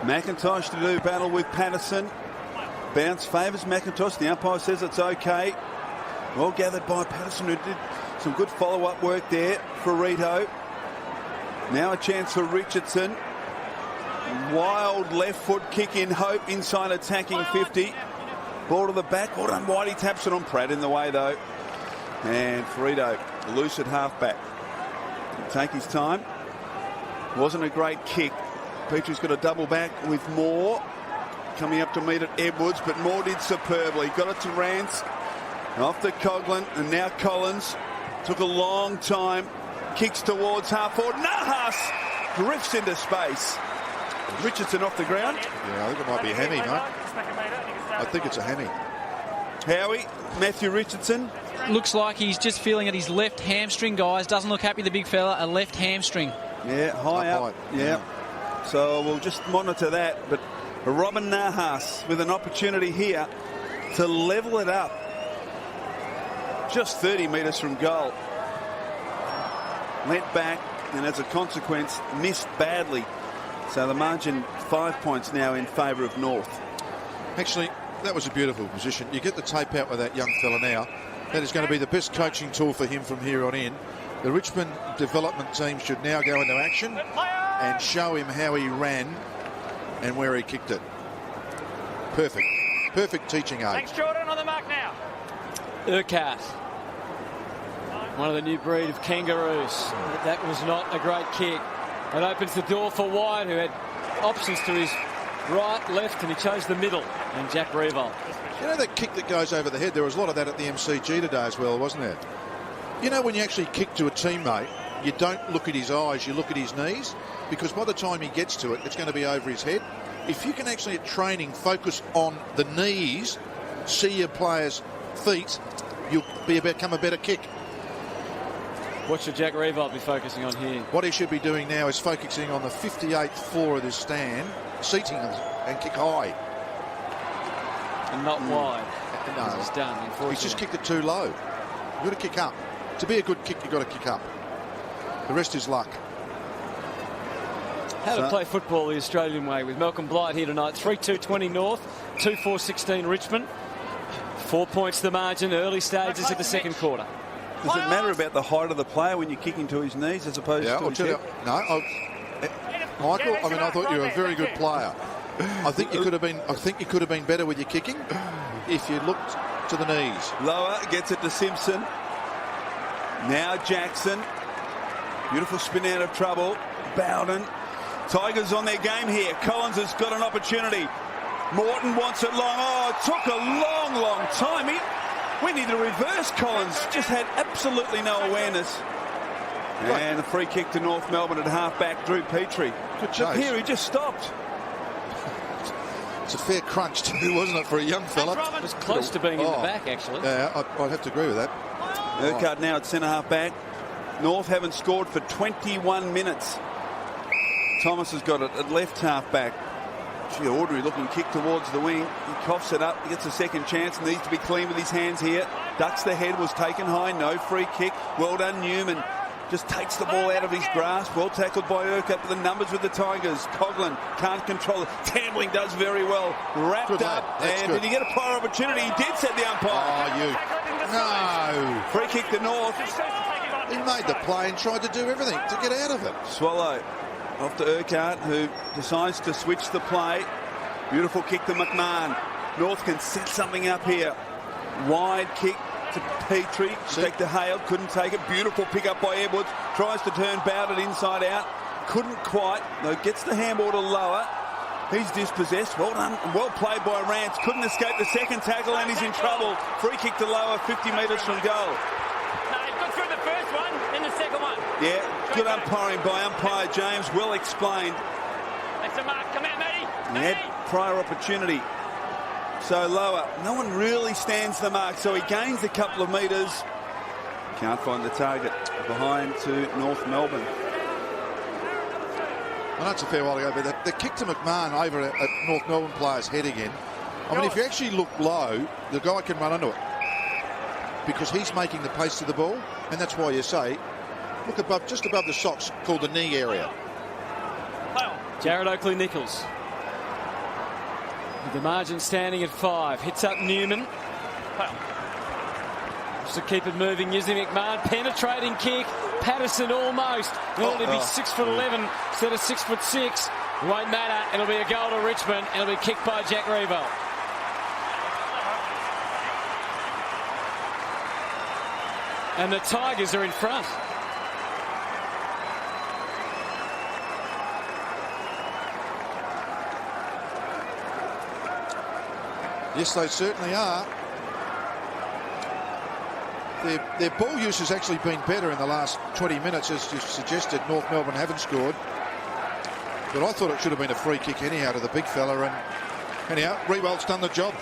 McIntosh to do battle with Patterson. Bounce favours McIntosh. The umpire says it's okay. Well gathered by Patterson, who did some good follow-up work there for Rito. Now a chance for Richardson. Wild left foot kick in hope inside attacking 50. Ball to the back. Well done, Whitey taps it on. Pratt in the way though. And Frito loose at halfback. Take his time. Wasn't a great kick. Petrie's got a double back with Moore coming up to meet at Edwards, but Moore did superbly. Got it to Rance. Off to Coughlin, and now Collins. Took a long time. Kicks towards half forward. Nahas drifts into space. Richardson off the ground. Yeah, I think it might be a hammy, mate. I think it's a hammy. Howie, Matthew Richardson. Looks like he's just feeling at his left hamstring, guys. Doesn't look happy, the big fella. A left hamstring. Yeah, high up. Yeah. So we'll just monitor that. But Robin Nahas with an opportunity here to level it up. Just 30 metres from goal. Went back, and as a consequence, missed badly. So the margin 5 points now in favour of North. Actually, that was a beautiful position. You get the tape out with that young fella now. That is going to be the best coaching tool for him from here on in. The Richmond development team should now go into action and show him how he ran and where he kicked it. Perfect. Perfect teaching aid. Thanks, Jordan. On the mark now. Urquhart. One of the new breed of kangaroos. That was not a great kick. It opens the door for White, who had options to his right, left, and he chose the middle. And Jack Revolt. You know that kick that goes over the head? There was a lot of that at the MCG today as well, wasn't there? You know, when you actually kick to a teammate, you don't look at his eyes, you look at his knees, because by the time he gets to it, it's going to be over his head. If you can actually, at training, focus on the knees, see your players' feet, you'll become a better kick. What should Jack Revolt be focusing on here? What he should be doing now is focusing on the 58th floor of this stand, seating and kick high. And not wide. No, he's done. He's just kicked it too low. You've got to kick up. To be a good kick, you've got to kick up. The rest is luck. How to play football the Australian way with Malcolm Blight here tonight. 3-2-20 North, 2-4-16 Richmond. 4 points the margin, early stages of the second quarter. Does it matter about the height of the player when you're kicking to his knees as opposed to his hip? No, Michael, I mean, I thought you were a very good player. I think you could have been better with your kicking if you looked to the knees. Lower gets it to Simpson. Now Jackson. Beautiful spin out of trouble. Bowden. Tigers on their game here. Collins has got an opportunity. Morton wants it long. Oh, it took a long, long time. We need to reverse. Collins just had absolutely no awareness. And a free kick to North Melbourne at half-back, Drew Petrie. Good chase. Here, he just stopped. It's a fair crunch too, wasn't it, for a young fella? It was close to being in the back, actually. Yeah, I'd have to agree with that. Urquhart now at centre-half-back. North haven't scored for 21 minutes. Thomas has got it at left half-back. Gee, Audrey looking kick towards the wing. He coughs it up. He gets a second chance. Needs to be clean with his hands here. Ducks the head. Was taken high. No free kick. Well done, Newman. Just takes the ball out of his grasp. Well tackled by Urquhart. But the numbers with the Tigers. Coughlin can't control it. Tambling does very well. Wrapped good, up. and did he get a prior opportunity? He did, said the umpire. Oh, you. No. Free kick to North. He made the play and tried to do everything to get out of it. Swallow. Off to Urquhart, who decides to switch the play. Beautiful kick to McMahon. North can set something up here. Wide kick to Petrie. Take to Hale. Couldn't take it. Beautiful pick up by Edwards. Tries to turn Bowden inside out. Couldn't quite. Though gets the handball to Lower. He's dispossessed. Well done. Well played by Rance. Couldn't escape the second tackle and he's in trouble. Free kick to Lower, 50 metres from goal. No, he got through the first one, then the second one. Yeah, good umpiring by umpire James. Well explained. That's a mark. Come out, Matty. He had prior opportunity. So Lower, no one really stands the mark. So he gains a couple of metres. Can't find the target. Behind to North Melbourne. I know it's a fair while ago, but the kick to McMahon over at North Melbourne player's head again. I mean, if you actually look low, the guy can run into it because he's making the pace to the ball, and that's why you say, look above, just above the socks, called the knee area. Jared Oakley-Nichols. The margin standing at 5. Hits up Newman. Just to keep it moving, using McMahon. Penetrating kick. Patterson almost. It'll be 6'11" instead of 6'6". Won't matter. It'll be a goal to Richmond. It'll be kicked by Jack Revolt. And the Tigers are in front. Yes, they certainly are. Their ball use has actually been better in the last 20 minutes, as you suggested. North Melbourne haven't scored. But I thought it should have been a free kick anyhow to the big fella. And anyhow, Revolt's done the job.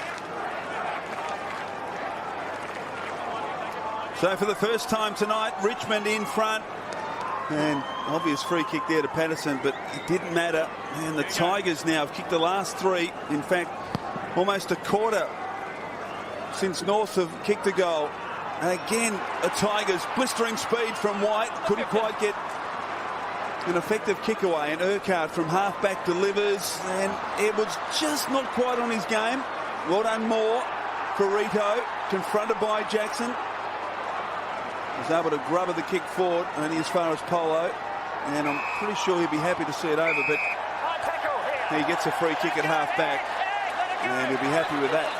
So for the first time tonight, Richmond in front. And obvious free kick there to Patterson, but it didn't matter. And the Tigers now have kicked the last 3. In fact, almost a quarter since North have kicked a goal. And again, the Tigers, blistering speed from White. Couldn't quite get an effective kick away. And Urquhart from half-back delivers. And Edwards just not quite on his game. Well done, Moore for Rito. Confronted by Jackson. Was able to grub at the kick forward, only as far as Polo. And I'm pretty sure he'd be happy to see it over, but he gets a free kick at half-back. And he'll be happy with that.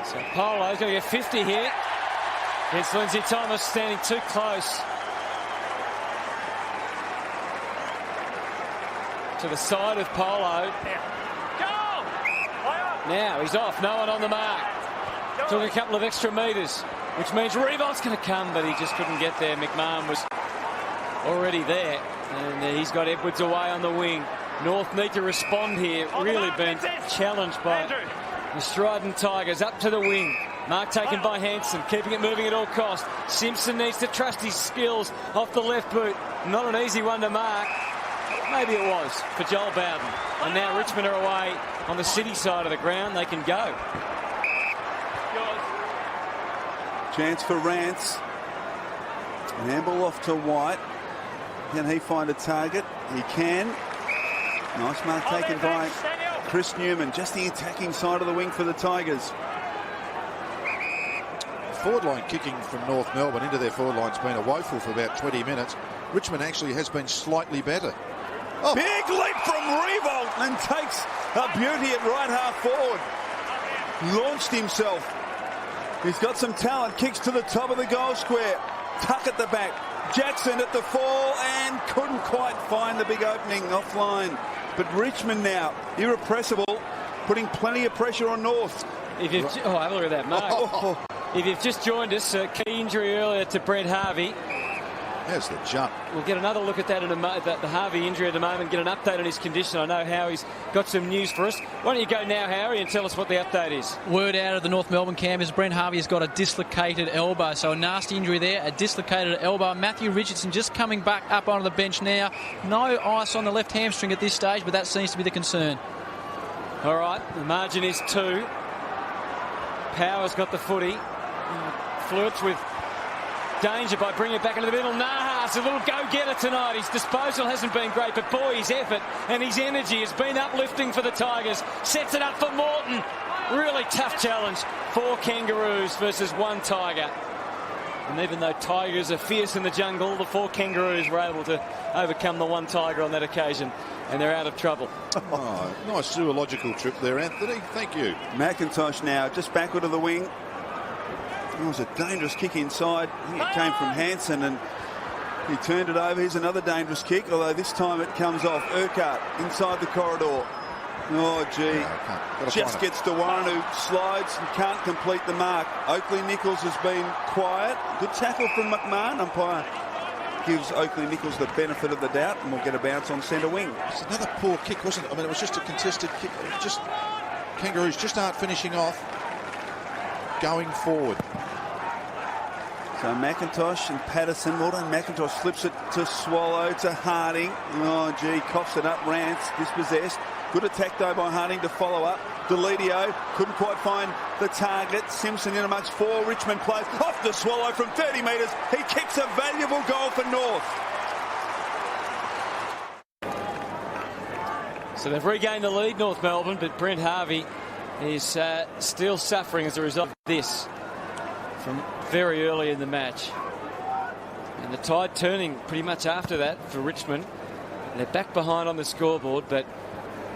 So Polo's going to get 50 here. Against Lindsay Thomas, standing too close to the side of Polo. Now he's off, no one on the mark. Took a couple of extra metres, which means Revolt's going to come, but he just couldn't get there. McMahon was already there, and he's got Edwards away on the wing. North need to respond here. Really been challenged by the strident Tigers. Up to the wing. Mark taken by Hanson, keeping it moving at all costs. Simpson needs to trust his skills off the left boot. Not an easy one to mark. Maybe it was for Joel Bowden. And now Richmond are away on the City side of the ground. They can go. Chance for Rance. Handball off to White. Can he find a target? He can. Nice mark taken by Chris Newman. Just the attacking side of the wing for the Tigers. Forward line kicking from North Melbourne into their forward line's been a woeful for about 20 minutes. Richmond actually has been slightly better. Oh. Big leap from Revolt and takes a beauty at right half forward. Launched himself. He's got some talent. Kicks to the top of the goal square. Tuck at the back. Jackson at the fall and couldn't quite find the big opening offline. But Richmond now, irrepressible, putting plenty of pressure on North. If you've, have a look at that, Mark. If you've just joined us, a key injury earlier to Brent Harvey. There's the jump. We'll get another look at that in the Harvey injury at the moment, get an update on his condition. I know Howie's got some news for us. Why don't you go now, Howie, and tell us what the update is. Word out of the North Melbourne camp is Brent Harvey has got a dislocated elbow. So a nasty injury there, a dislocated elbow. Matthew Richardson just coming back up onto the bench now. No ice on the left hamstring at this stage, but that seems to be the concern. All right, the margin is 2. Power's got the footy. Flirts with danger by bringing it back into the middle. Nahas, a little go-getter tonight. His disposal hasn't been great, but boy, his effort and his energy has been uplifting for the Tigers. Sets it up for Morton. Really tough challenge. 4 Kangaroos versus 1 Tiger. And even though Tigers are fierce in the jungle, the 4 Kangaroos were able to overcome the 1 Tiger on that occasion, and they're out of trouble. Oh, nice zoological trip there, Anthony. Thank you. McIntosh now just backward of the wing. It was a dangerous kick inside. I think it came from Hanson and he turned it over. Here's another dangerous kick, although this time it comes off. Urquhart inside the corridor. Oh, gee. Just gets to Warren, who slides and can't complete the mark. Oakley-Nichols has been quiet. Good tackle from McMahon. Umpire gives Oakley-Nichols the benefit of the doubt, and we'll get a bounce on centre wing. It's another poor kick, wasn't it? I mean, it was just a contested kick. Just Kangaroos just aren't finishing off going forward. So McIntosh and Patterson. Well done, McIntosh flips it to Swallow, to Harding. Oh, gee, coughs it up. Rance dispossessed. Good attack, though, by Harding to follow up. Deledio couldn't quite find the target. Simpson in amongst 4 Richmond players. Off the Swallow from 30 metres. He kicks a valuable goal for North. So they've regained the lead, North Melbourne, but Brent Harvey is still suffering as a result of this from very early in the match. And the tide turning pretty much after that for Richmond. They're back behind on the scoreboard, but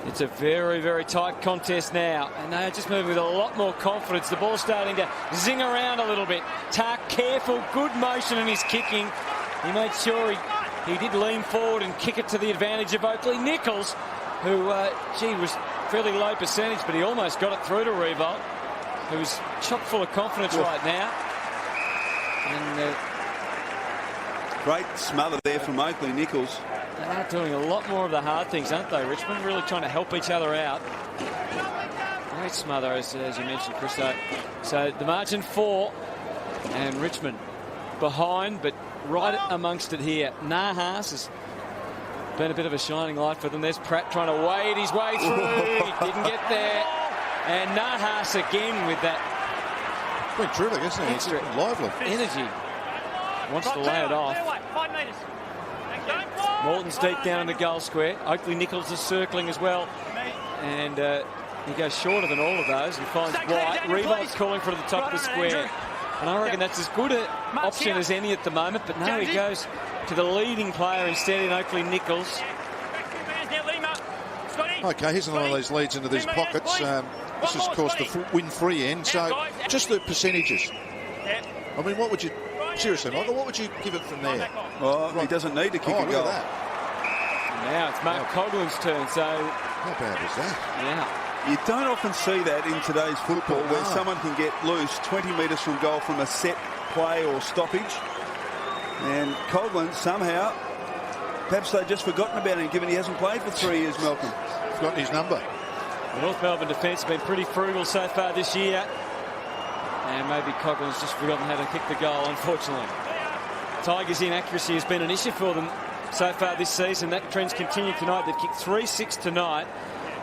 it's a very, very tight contest now. And they're just moving with a lot more confidence. The ball's starting to zing around a little bit. Tark careful, good motion in his kicking. He made sure he did lean forward and kick it to the advantage of Oakley Nichols, who, was fairly low percentage, but he almost got it through to Revolt, who's chock full of confidence right now. And great smother there from Oakley Nichols. They are doing a lot more of the hard things, aren't they, Richmond? Really trying to help each other out. Great smother, as you mentioned, Chris. So the margin 4, and Richmond behind, but right amongst it here. Nahas has been a bit of a shining light for them. There's Pratt trying to wade his way through. He didn't get there. And Nahas again with that. Been terrific, isn't it? It's lively. Energy. Wants to lay it off. 5 metres. Morton's deep down in the goal square. Oakley Nichols is circling as well. And he goes shorter than all of those and finds White. Revolt's calling for the top of the square. And I reckon that's as good an option as any at the moment. But no, he goes to the leading player instead in Oakley Nichols. Okay, here's another one of these leads into these pockets. This is, of course, the win-free end. So just the percentages. I mean, what would you... Seriously, Michael, what would you give it from there? Well, he doesn't need to kick a goal. Now it's Mark Coughlin's turn, so... How bad is that? Yeah. You don't often see that in today's football where someone can get loose 20 metres from goal from a set play or stoppage. And Coughlan, somehow, perhaps they've just forgotten about him, given he hasn't played for 3 years, Malcolm. Forgotten his number. The North Melbourne defence has been pretty frugal so far this year. And maybe Coughlin's just forgotten how to kick the goal, unfortunately. Tigers' inaccuracy has been an issue for them so far this season. That trend's continued tonight. They've kicked 3-6 tonight.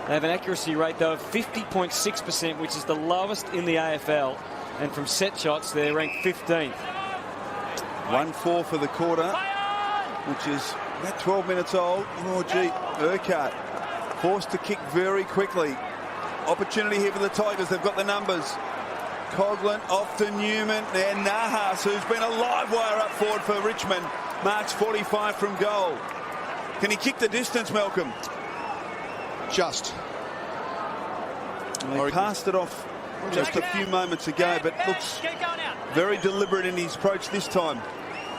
They have an accuracy rate, though, of 50.6%, which is the lowest in the AFL. And from set shots, they're ranked 15th. 1-4 for the quarter, which is about 12 minutes old. Oh, gee, Urquhart forced to kick very quickly. Opportunity here for the Tigers. They've got the numbers. Coughlan off to Newman. And Nahas, who's been a live wire up forward for Richmond, marks 45 from goal. Can he kick the distance, Malcolm? Just. He passed it off just a few moments ago, but looks very deliberate in his approach this time.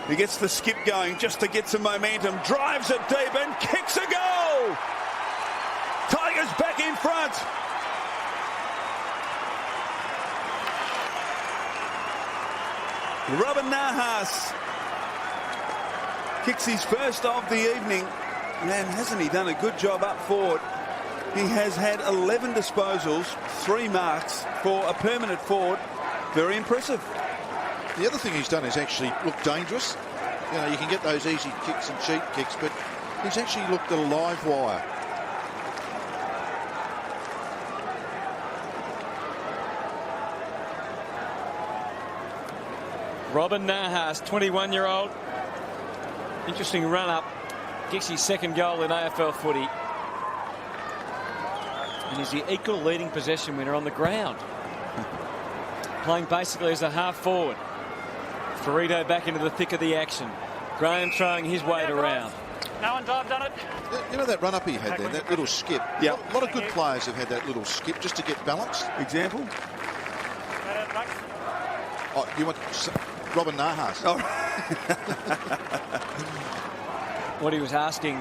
He gets the skip going just to get some momentum, drives it deep and kicks a goal! Tigers back in front. Robin Nahas kicks his first of the evening, and hasn't he done a good job up forward? He has had 11 disposals, 3 marks for a permanent forward. Very impressive. The other thing he's done is actually look dangerous. You know, you can get those easy kicks and cheap kicks, but he's actually looked a live wire. Robin Nahas, 21-year-old. Interesting run-up. Gets his second goal in AFL footy. And he's the equal leading possession winner on the ground. Playing basically as a half-forward. Ferrito back into the thick of the action. Graham throwing his weight around. No one done it. You know that run-up he had there, that little skip? Yeah. A lot of good players have had that little skip just to get balanced. Example? Oh, you want Robin Nahas? Oh. What he was asking,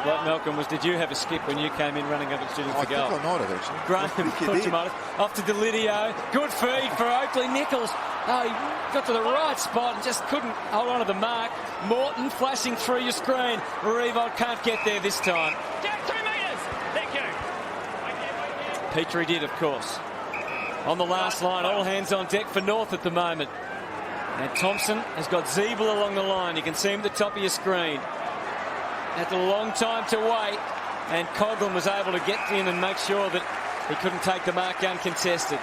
like Malcolm, was did you have a skip when you came in running up and shooting for goal? I think I might have, actually. Graham thought you might have. Off to Delidio. Good feed for Oakley Nichols. Oh, he got to the right spot and just couldn't hold on to the mark. Morton flashing through your screen. Revolt can't get there this time. Jack, 2 metres. Thank you. Petrie did, of course. On the last line, all hands on deck for North at the moment. And Thompson has got Zeeble along the line. You can see him at the top of your screen. Had a long time to wait, and Coughlan was able to get in and make sure that he couldn't take the mark uncontested.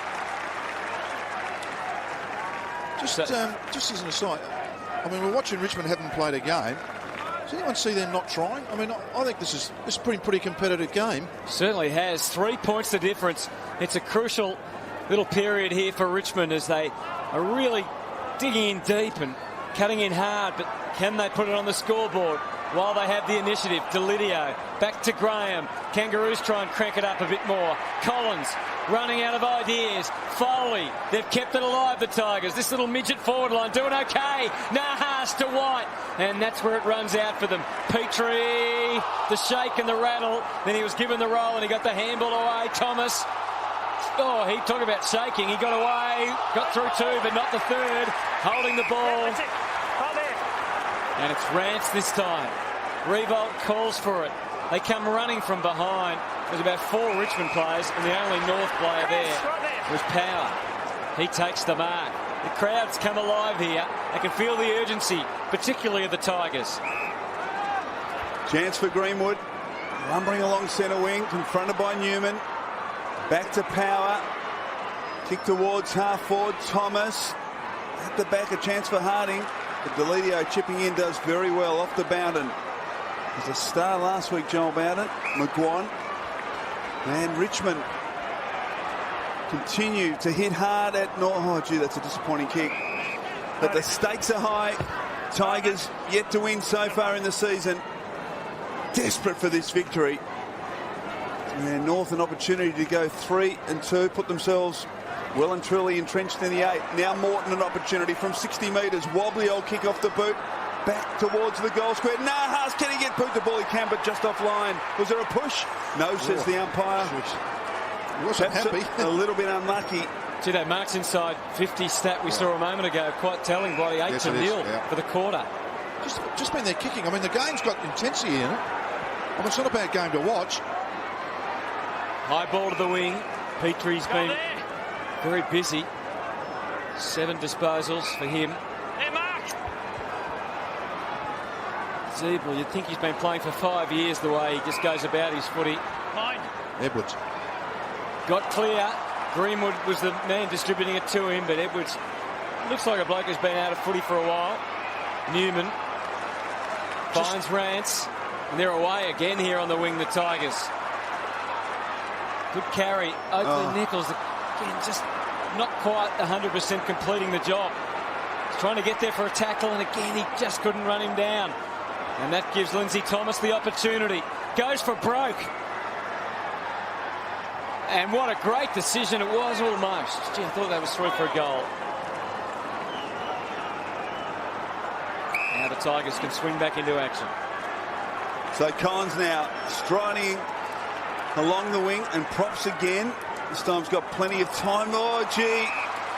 Just as an aside, I mean, we're watching Richmond haven't played a game. Does anyone see them not trying? I mean, I think this is a pretty competitive game. Certainly has. 3 points the difference. It's a crucial little period here for Richmond as they are really digging in deep and cutting in hard, but can they put it on the scoreboard while they have the initiative? Delidio back to Graham. Kangaroos try and crank it up a bit more. Collins running out of ideas. Foley, they've kept it alive, the Tigers. This little midget forward line doing okay. Nahas to White, and that's where it runs out for them. Petrie, the shake and the rattle. Then he was given the roll and he got the handball away. Thomas, oh, he talked about shaking. He got away, got through 2, but not the 3rd. Holding the ball. And it's Rance this time. Revolt calls for it. They come running from behind. There's about 4 Richmond players, and the only North player there was Power. He takes the mark. The crowd's come alive here. They can feel the urgency, particularly of the Tigers. Chance for Greenwood. Lumbering along centre wing, confronted by Newman. Back to Power. Kick towards half forward. Thomas. At the back, a chance for Harding. But Delidio chipping in does very well off the Bowden. He was a star last week, Joel Bowden. McGuan. And Richmond continue to hit hard at North. Oh, gee, that's a disappointing kick. But the stakes are high. Tigers yet to win so far in the season. Desperate for this victory. And North an opportunity to go 3-2, put themselves well and truly entrenched in the 8. Now Morton an opportunity from 60 metres. Wobbly old kick off the boot. Back towards the goal square. Nahas, can he get put the ball? He can, but just offline. Was there a push? No, says the umpire. He wasn't happy. A little bit unlucky. See that marks inside 50 stat we saw a moment ago. Quite telling, Bloody 8-0 for the quarter. Just been there kicking. I mean, the game's got intensity in it. I mean, it's not a bad game to watch. High ball to the wing. Petrie's been very busy. 7 disposals for him. Zeeble, you'd think he's been playing for 5 years the way he just goes about his footy. Edwards. Got clear. Greenwood was the man distributing it to him, but Edwards looks like a bloke who's been out of footy for a while. Newman finds Rance, and they're away again here on the wing, the Tigers. Good carry. Oakley Nichols, again, just not quite 100% completing the job. He's trying to get there for a tackle, and again, he just couldn't run him down. And that gives Lindsay Thomas the opportunity. Goes for broke. And what a great decision it was almost. Gee, I thought that was through for a goal. Now the Tigers can swing back into action. So Collins now striding along the wing and props again. This time's got plenty of time. Oh, gee.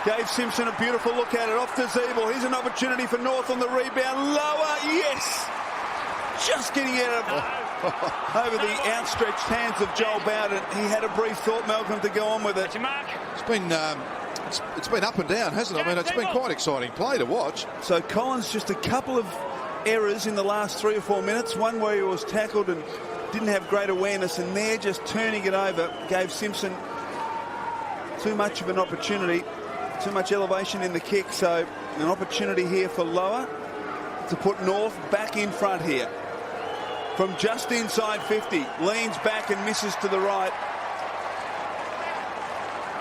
Gave Simpson a beautiful look at it. Off to Zeeble. Here's an opportunity for North on the rebound. Lower. Yes. Just getting out of over the outstretched hands of Joel Bowden. He had a brief thought, Malcolm, to go on with it. It's been up and down, hasn't it? I mean, it's been quite exciting play to watch. So Collins, just a couple of errors in the last 3 or 4 minutes. One where he was tackled and didn't have great awareness, and there just turning it over gave Simpson too much of an opportunity, too much elevation in the kick. So an opportunity here for Lower to put North back in front here. From just inside 50, leans back and misses to the right.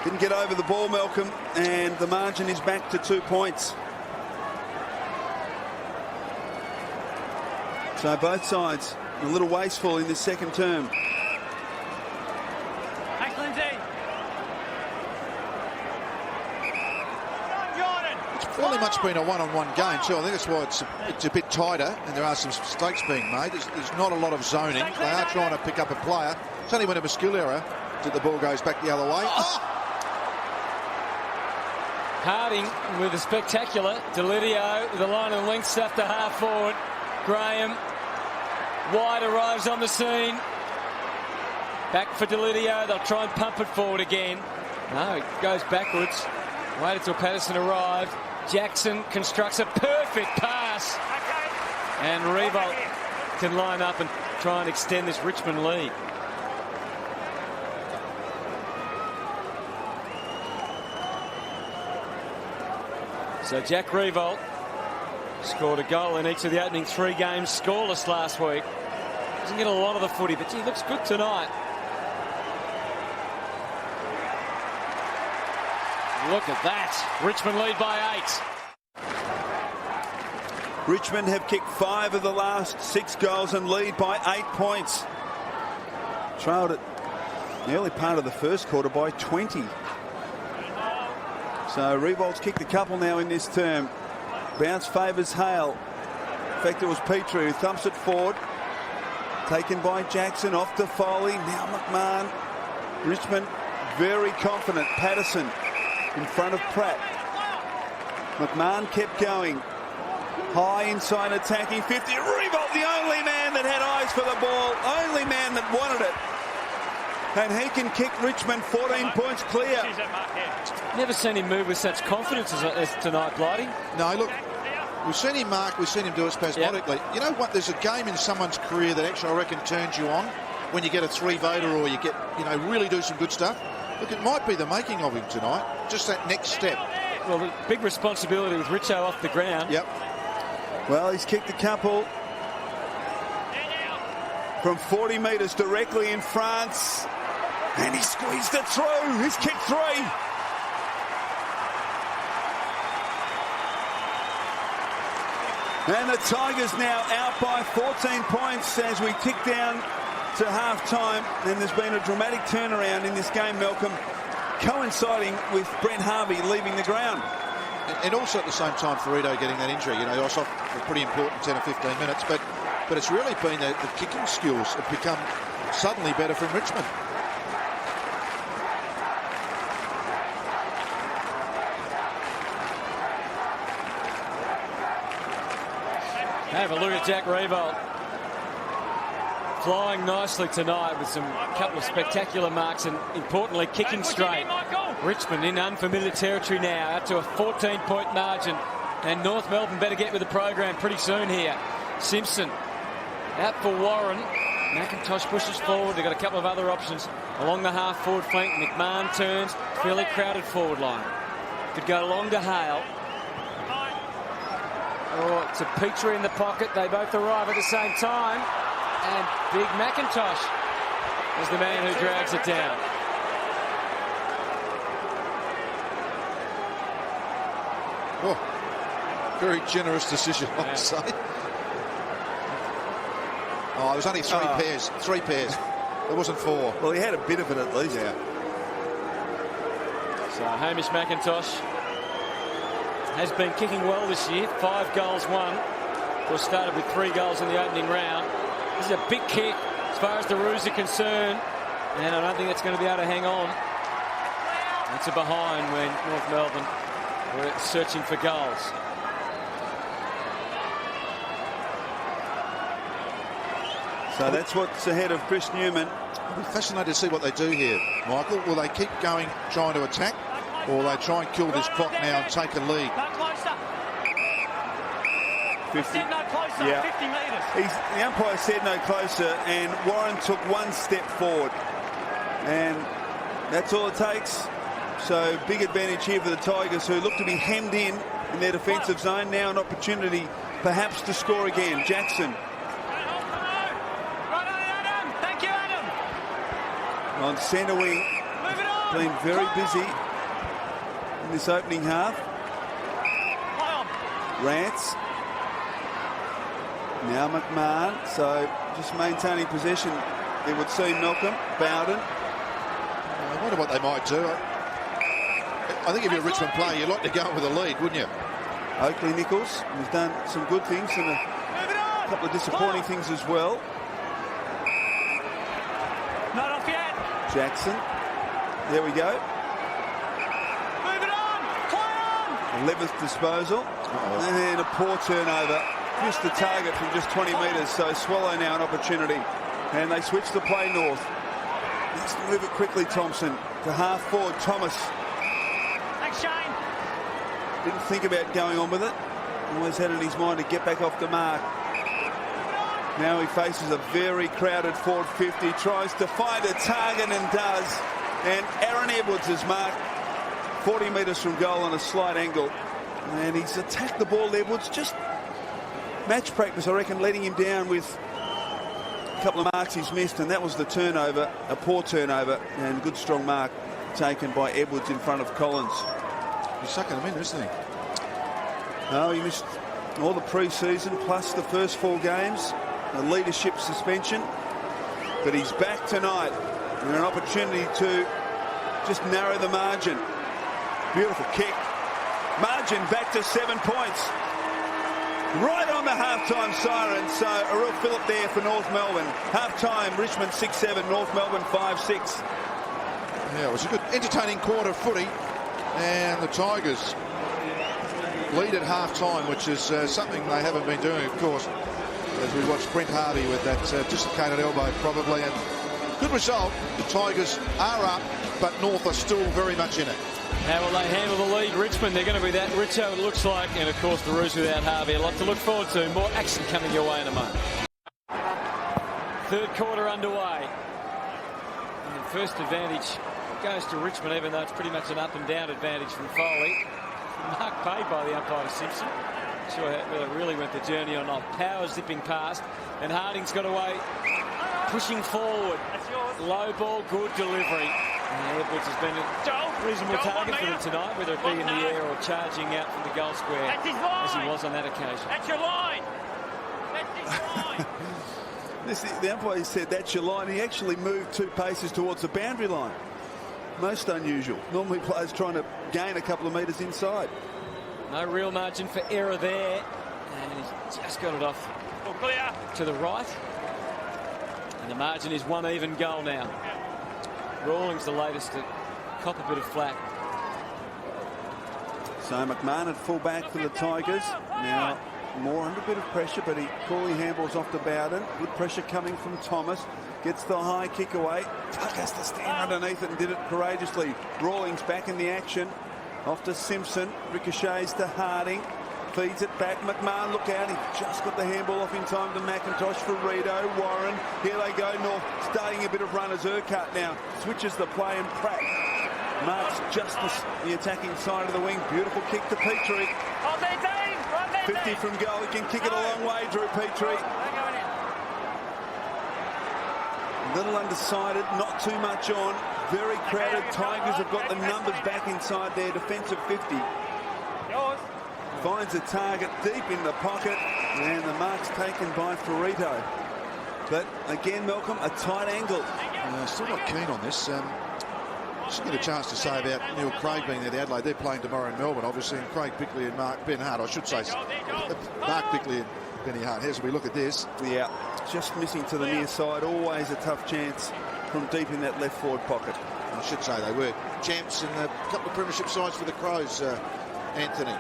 Didn't get over the ball, Malcolm, and the margin is back to 2 points. So both sides a little wasteful in this second term. Thanks, Lindsay. Fairly much been a one-on-one game, so I think that's why it's a bit tighter, and there are some mistakes being made. There's not a lot of zoning. They are trying to pick up a player. It's only when a skill error that the ball goes back the other way. Harding with a spectacular. Delidio with the line and length stuff to half forward. Graham. White arrives on the scene. Back for Delidio. They'll try and pump it forward again. No, it goes backwards. Waited till Patterson arrived. Jackson constructs a perfect pass. And Revolt can line up and try and extend this Richmond lead. So Jack Revolt Scored a goal in each of the opening 3 games, scoreless last week. Doesn't get a lot of the footy, but he looks good tonight. Look at that. Richmond lead by 8. Richmond have kicked 5 of the last 6 goals and lead by 8 points. Trailed it the early part of the first quarter by 20. So Riewoldt kicked a couple now in this term. Bounce favours Hale. In fact, it was Petrie who thumps it forward. Taken by Jackson, off to Foley. Now McMahon. Richmond very confident. Patterson in front of Pratt. McMahon kept going. High inside attacking 50. Riewoldt, the only man that had eyes for the ball. Only man that wanted it. And he can kick Richmond 14 points clear. Never seen him move with such confidence as tonight, Blighty. No, look, we've seen him mark, we've seen him do it spasmodically. Yep. You know what? There's a game in someone's career that actually, I reckon, turns you on when you get a 3-voter or you get, really do some good stuff. Look, it might be the making of him tonight. Just that next step. Well, the big responsibility with Richo off the ground. Yep. Well, he's kicked a couple from 40 metres directly in France. And he squeezed it through. He's kicked 3. And the Tigers now out by 14 points as we tick down to half-time. And there's been a dramatic turnaround in this game, Malcolm, coinciding with Brent Harvey leaving the ground. And also at the same time, Ferrito getting that injury. He was off for pretty important 10 or 15 minutes. But it's really been the kicking skills have become suddenly better from Richmond. Have a look at Jack Riewoldt. Flying nicely tonight with some couple of spectacular marks and, importantly, kicking straight. Richmond in unfamiliar territory now, out to a 14-point margin. And North Melbourne better get with the program pretty soon here. Simpson out for Warren. McIntosh pushes forward. They've got a couple of other options along the half-forward flank. McMahon turns. Fairly crowded forward line. Could go long to Hale. Oh, to Petrie in the pocket. They both arrive at the same time. And big McIntosh is the man who drags it down. Oh, very generous decision, I'd say. Oh, it was only 3 pairs. 3 pairs. It wasn't 4. Well, he had a bit of it at least. Yeah. So Hamish McIntosh has been kicking well this year. 5 goals won. Of course, started with 3 goals in the opening round. This is a big kick as far as the Roos are concerned. And I don't think that's going to be able to hang on. It's a behind when North Melbourne were searching for goals. So that's what's ahead of Chris Newman. I'll be fascinated to see what they do here, Michael. Will they keep going, trying to attack, or will they try and kill this clock now and take a lead? No closer. 50. No closer. Yeah. 50 metres. The umpire said no closer, and Warren took 1 step forward. And that's all it takes. So big advantage here for the Tigers, who look to be hemmed in their defensive zone. Now an opportunity perhaps to score again. Jackson. On centre wing, been very busy in this opening half. Rance. Now McMahon, so just maintaining possession, it would seem. Malcolm, Bowden. I wonder what they might do. I think if you're a Richmond player, you'd like to go with a lead, wouldn't you? Oakley Nichols has done some good things and a couple of disappointing things as well. Not off yet. Jackson. There we go. Move it on. Play on. Levis disposal. And a poor turnover. Missed the target from just 20 metres. So Swallow now an opportunity. And they switch the play north. Needs to move it quickly, Thompson. To half forward, Thomas. Thanks, Shane. Didn't think about going on with it. Always had in his mind to get back off the mark. Now he faces a very crowded forward 50, tries to find a target and does. And Aaron Edwards is marked 40 metres from goal on a slight angle. And he's attacked the ball, Edwards, just match practice, I reckon, letting him down with a couple of marks he's missed, and that was the turnover, a poor turnover, and a good strong mark taken by Edwards in front of Collins. He's sucking them in, isn't he? No, he missed all the pre-season plus the first 4 games, a leadership suspension, but he's back tonight with an opportunity to just narrow the margin. Beautiful kick. Margin back to 7 points. Right on the halftime siren. So a real fillip there for North Melbourne. Halftime, Richmond 6-7, North Melbourne 5-6. Yeah, it was a good, entertaining quarter of footy. And the Tigers lead at half-time, which is something they haven't been doing, of course, as we watch Brent Harvey with that dislocated elbow, probably. And good result. The Tigers are up, but North are still very much in it. How will they handle the lead? Richmond, they're going to be that richer, it looks like. And, of course, the Roos without Harvey. A lot to look forward to. More action coming your way in a moment. Third quarter underway. And the first advantage goes to Richmond, even though it's pretty much an up-and-down advantage from Foley. Mark paid by the umpire Simpson. Not sure whether it really went the journey or not. Power zipping past. And Harding's got away. Pushing forward. Low ball, good delivery. And Edwards has been a reasonable target for them tonight, whether it be in the air or charging out from the goal square, as he was on that occasion. That's your line. That's his line. The umpire said that's your line. He actually moved 2 paces towards the boundary line. Most unusual. Normally players trying to gain a couple of metres inside. No real margin for error there. And he's just got it off to the right. And the margin is 1 even goal now. Rawlings the latest to cop a bit of flack. So McMahon at full back for the Tigers. Now more under a bit of pressure, but he calling handballs off to Bowden. Good pressure coming from Thomas. Gets the high kick away. Tuck has to stand underneath it and did it courageously. Rawlings back in the action. Off to Simpson. Ricochets to Harding. Feeds it back. McMahon, look out. He just got the handball off in time to McIntosh for Rito. Warren. Here they go. North starting a bit of runners. Urquhart now switches the play, and Pratt marks just the attacking side of the wing. Beautiful kick to Petrie. 50 from goal. He can kick it a long way, Drew Petrie. Little undecided, not too much on. Very crowded. Tigers have got the numbers back inside their defensive 50. Finds a target deep in the pocket, and the mark's taken by Ferrito. But again, Malcolm, a tight angle. Still not keen on this. Just get a chance to say about Neil Craig being there. The Adelaide, they're playing tomorrow in Melbourne, obviously, and Craig Bickley and Ben Hart, I should say. Mark Bickley and Benny Hart. As we look at this. Yeah, just missing to the near side. Always a tough chance from deep in that left forward pocket. I should say they were champs in a couple of premiership sides for the Crows, Anthony.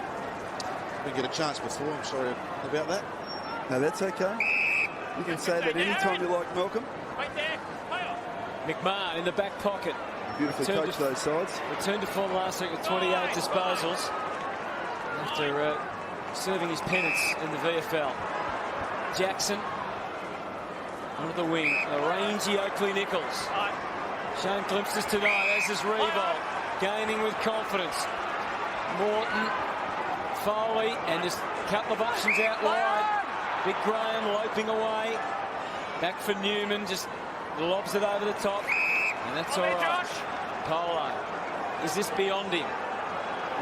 Didn't get a chance before. I'm sorry about that. No, that's okay. You can say that anytime you like, Malcolm. McMahon in the back pocket. Beautifully coached those sides. Returned to form last week with 28 disposals after serving his penance in the VFL. Jackson onto the wing. A rangy Oakley Nichols. Shown glimpses tonight, as is Revolt. Gaining with confidence. Morton. Foley, and just a couple of options out wide. Big Graham loping away. Back for Newman, just lobs it over the top. And that's all right. Polo. Is this beyond him?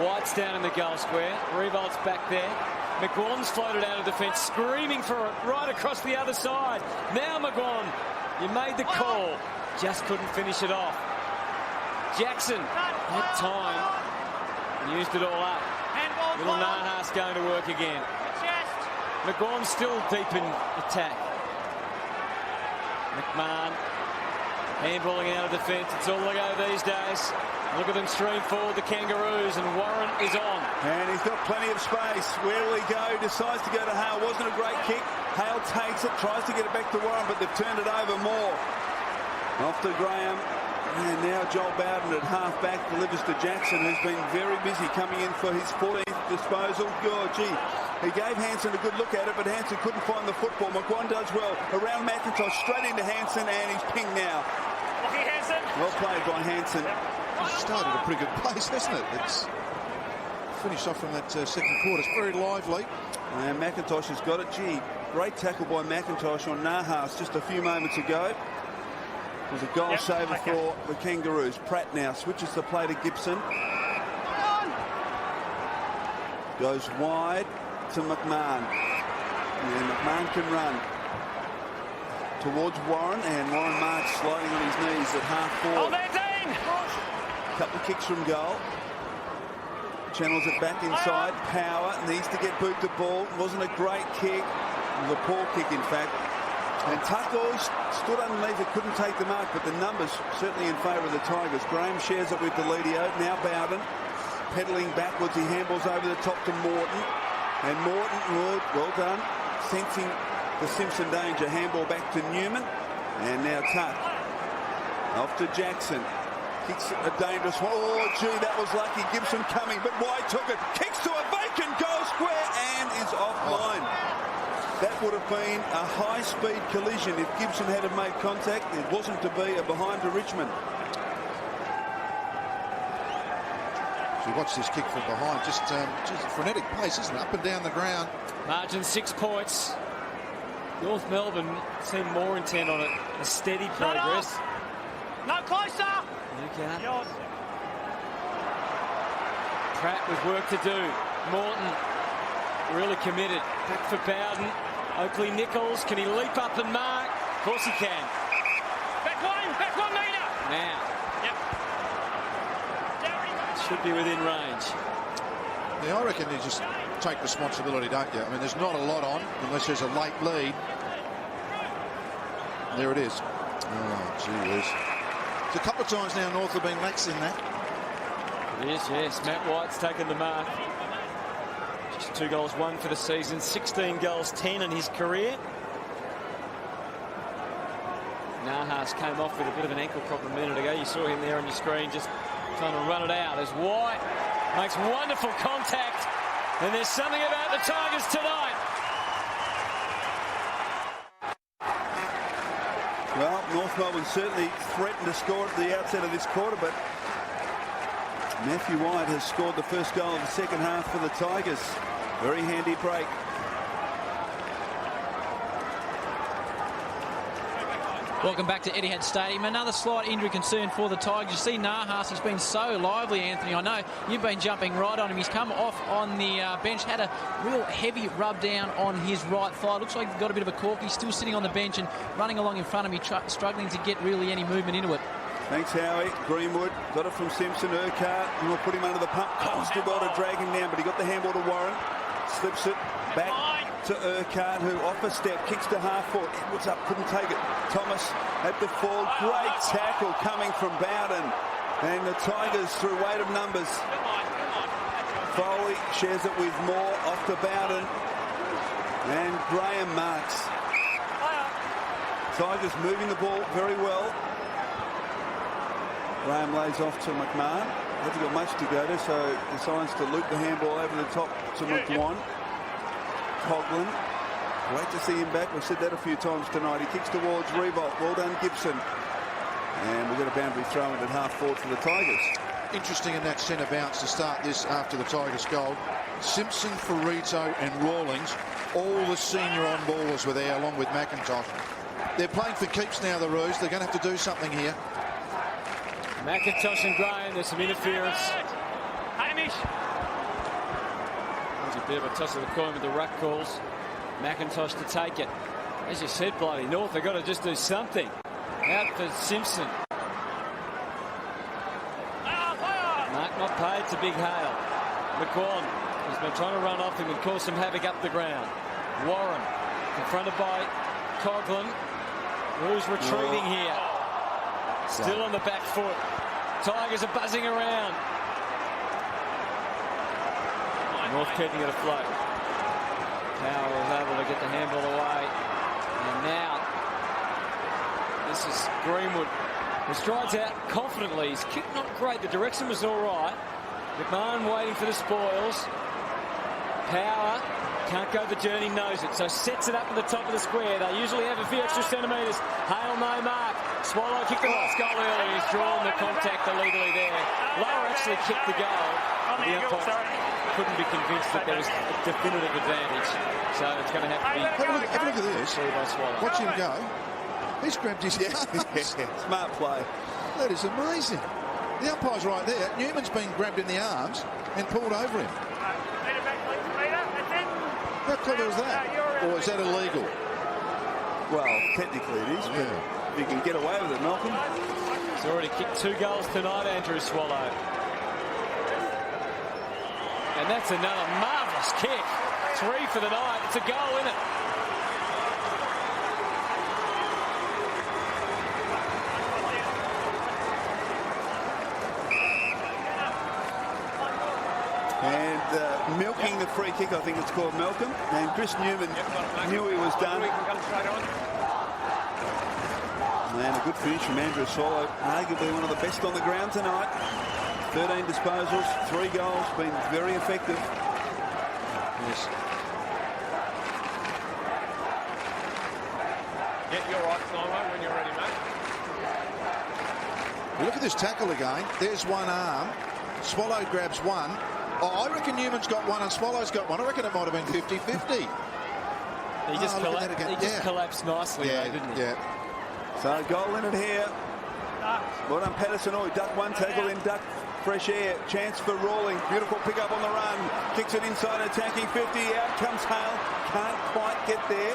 White's down in the goal square. Revolt's back there. McGuan's floated out of defence, screaming for it right across the other side. Now McGuan, you made the call. Just couldn't finish it off. Jackson had time. Used it all up. Little Nahas going to work again. McGuan's still deep in attack. McMahon handballing out of defence. It's all they go these days. Look at them stream forward, the Kangaroos, and Warren is on. And he's got plenty of space. Where will he go? Decides to go to Hale. Wasn't a great kick. Hale takes it, tries to get it back to Warren, but they've turned it over more. Off to Graham. And now Joel Bowden at half-back delivers to Jackson, who's been very busy coming in for his 14th disposal. Oh, gee, he gave Hansen a good look at it, but Hansen couldn't find the football. McGuan does well. Around McIntosh, straight into Hansen, and he's pinged now. Well played by Hansen. Started a pretty good place, hasn't it? It's finished off from that second quarter. It's very lively. And McIntosh has got it. Gee, great tackle by McIntosh on Nahas just a few moments ago. It was a goal saver for the Kangaroos. Pratt now switches the play to Gibson. Goes wide to McMahon. And McMahon can run towards Warren, and Warren Marks sliding on his knees at half forward. Couple of kicks from goal. Channels it back inside. Power needs to get boot the ball. Wasn't a great kick. It was a poor kick, in fact. And Tuck always stood underneath it, couldn't take the mark, but the numbers certainly in favour of the Tigers. Graham shares it with Deledio. Now Bowden pedalling backwards. He handballs over the top to Morton. And Morton, well done, sensing the Simpson danger. Handball back to Newman. And now Tuck. Off to Jackson. Kicks a dangerous one. Oh, gee, that was lucky. Gibson coming, but White took it. Kicks to a vacant goal square and is offline. That would have been a high-speed collision if Gibson had have made contact. It wasn't to be. A behind to Richmond. So you watch this kick from behind. Just frenetic pace, isn't it? Up and down the ground. Margin 6 points. North Melbourne seem more intent on it. A steady progress. No closer. Yours. Pratt with work to do. Morton really committed. Back for Bowden. Oakley Nichols. Can he leap up and mark? Of course he can. Back 1 metre. Now. Yep. Should be within range. Yeah, I reckon you just take responsibility, don't you? I mean, there's not a lot on unless there's a late lead. There it is. Oh, gee whiz. A couple of times now North have been lax in that. Yes. Matt White's taken the mark. Just 2 goals, 1 for the season. 16 goals, 10 in his career. Nahas came off with a bit of an ankle problem a minute ago. You saw him there on your screen just trying to run it out as White makes wonderful contact. And there's something about the Tigers tonight. Well, North Melbourne certainly threatened to score at the outset of this quarter, but Matthew White has scored the first goal of the second half for the Tigers. Very handy break. Welcome back to Etihad Stadium. Another slight injury concern for the Tigers. You see Nahas, he's been so lively, Anthony. I know you've been jumping right on him. He's come off on the bench, had a real heavy rub down on his right thigh. Looks like he's got a bit of a cork. He's still sitting on the bench and running along in front of me, struggling to get really any movement into it. Thanks, Howie. Greenwood got it from Simpson. Urquhart, and we'll put him under the pump. Still got to drag him down, but he got the handball to Warren. Slips it back to Urquhart, who off a step kicks to half forward. Edwards up, couldn't take it. Thomas at the full. Great tackle coming from Bowden. And the Tigers, through weight of numbers. Foley shares it with Moore, off to Bowden. And Graham marks. Tigers moving the ball very well. Graham lays off to McMahon. Hasn't got much to go to, so decides to loop the handball over the top to McGuan. Coughlin. Great to see him back. We've said that a few times tonight. He kicks towards Revolt. Well done, Gibson. And we've got a boundary throw in at half forward for the Tigers. Interesting in that centre bounce to start this after the Tigers' goal. Simpson, Ferrito and Rawlings, all the senior on ballers were there along with McIntosh. They're playing for keeps now, the Roos. They're going to have to do something here. McIntosh and Graham, there's some interference. Hamish. There's a bit of a toss of the coin with the ruck calls. McIntosh to take it. As you said, bloody North, they've got to just do something. Out for Simpson. Mark not paid to Big Hale. McQuan has been trying to run off him and cause some havoc up the ground. Warren confronted by Coughlin, who's retreating here. Still on the back foot. Tigers are buzzing around. North keeping it afloat. Power was able to get the handball away. And now, this is Greenwood, who strides out confidently. His kick not great. The direction was all right. McMahon waiting for the spoils. Power can't go the journey, knows it, so sets it up at the top of the square. They usually have a few extra centimetres. Hale no mark. Swallow kicked the last goal early. He's drawn the contact illegally there. Lower actually kicked the goal. On the angle, sorry. couldn't be convinced that there was a definitive advantage. So it's going to have to be. Have a look at this. By Swallow. Watch him go. He's grabbed his arms. Smart play. That is amazing. The umpire's right there. Newman's been grabbed in the arms and pulled over him. How clever is that? Or is that illegal? Well, technically it is, but if you can get away with it, Malcolm. He's already kicked 2 goals tonight, Andrew Swallow. And that's another marvellous kick. 3 for the night. It's a goal, isn't it? And milking the free kick, I think it's called, Malcolm. And Chris Newman knew he was done. And a good finish from Andrew Swallow, arguably one of the best on the ground tonight. 13 disposals, 3 goals, been very effective. Yes. Yeah, you're right, Simo, when you're ready, mate. Look at this tackle again. There's one arm. Swallow grabs one. Oh, I reckon Newman's got one and Swallow's got one. I reckon it might have been 50-50. He just collapsed nicely, though, didn't he? Yeah. So goal in it here. Well done, Patterson. Oh, he ducked one tackle, then ducked fresh air. Chance for Rawling. Beautiful pick up on the run. Kicks it inside, attacking 50. Out comes Hale. Can't quite get there.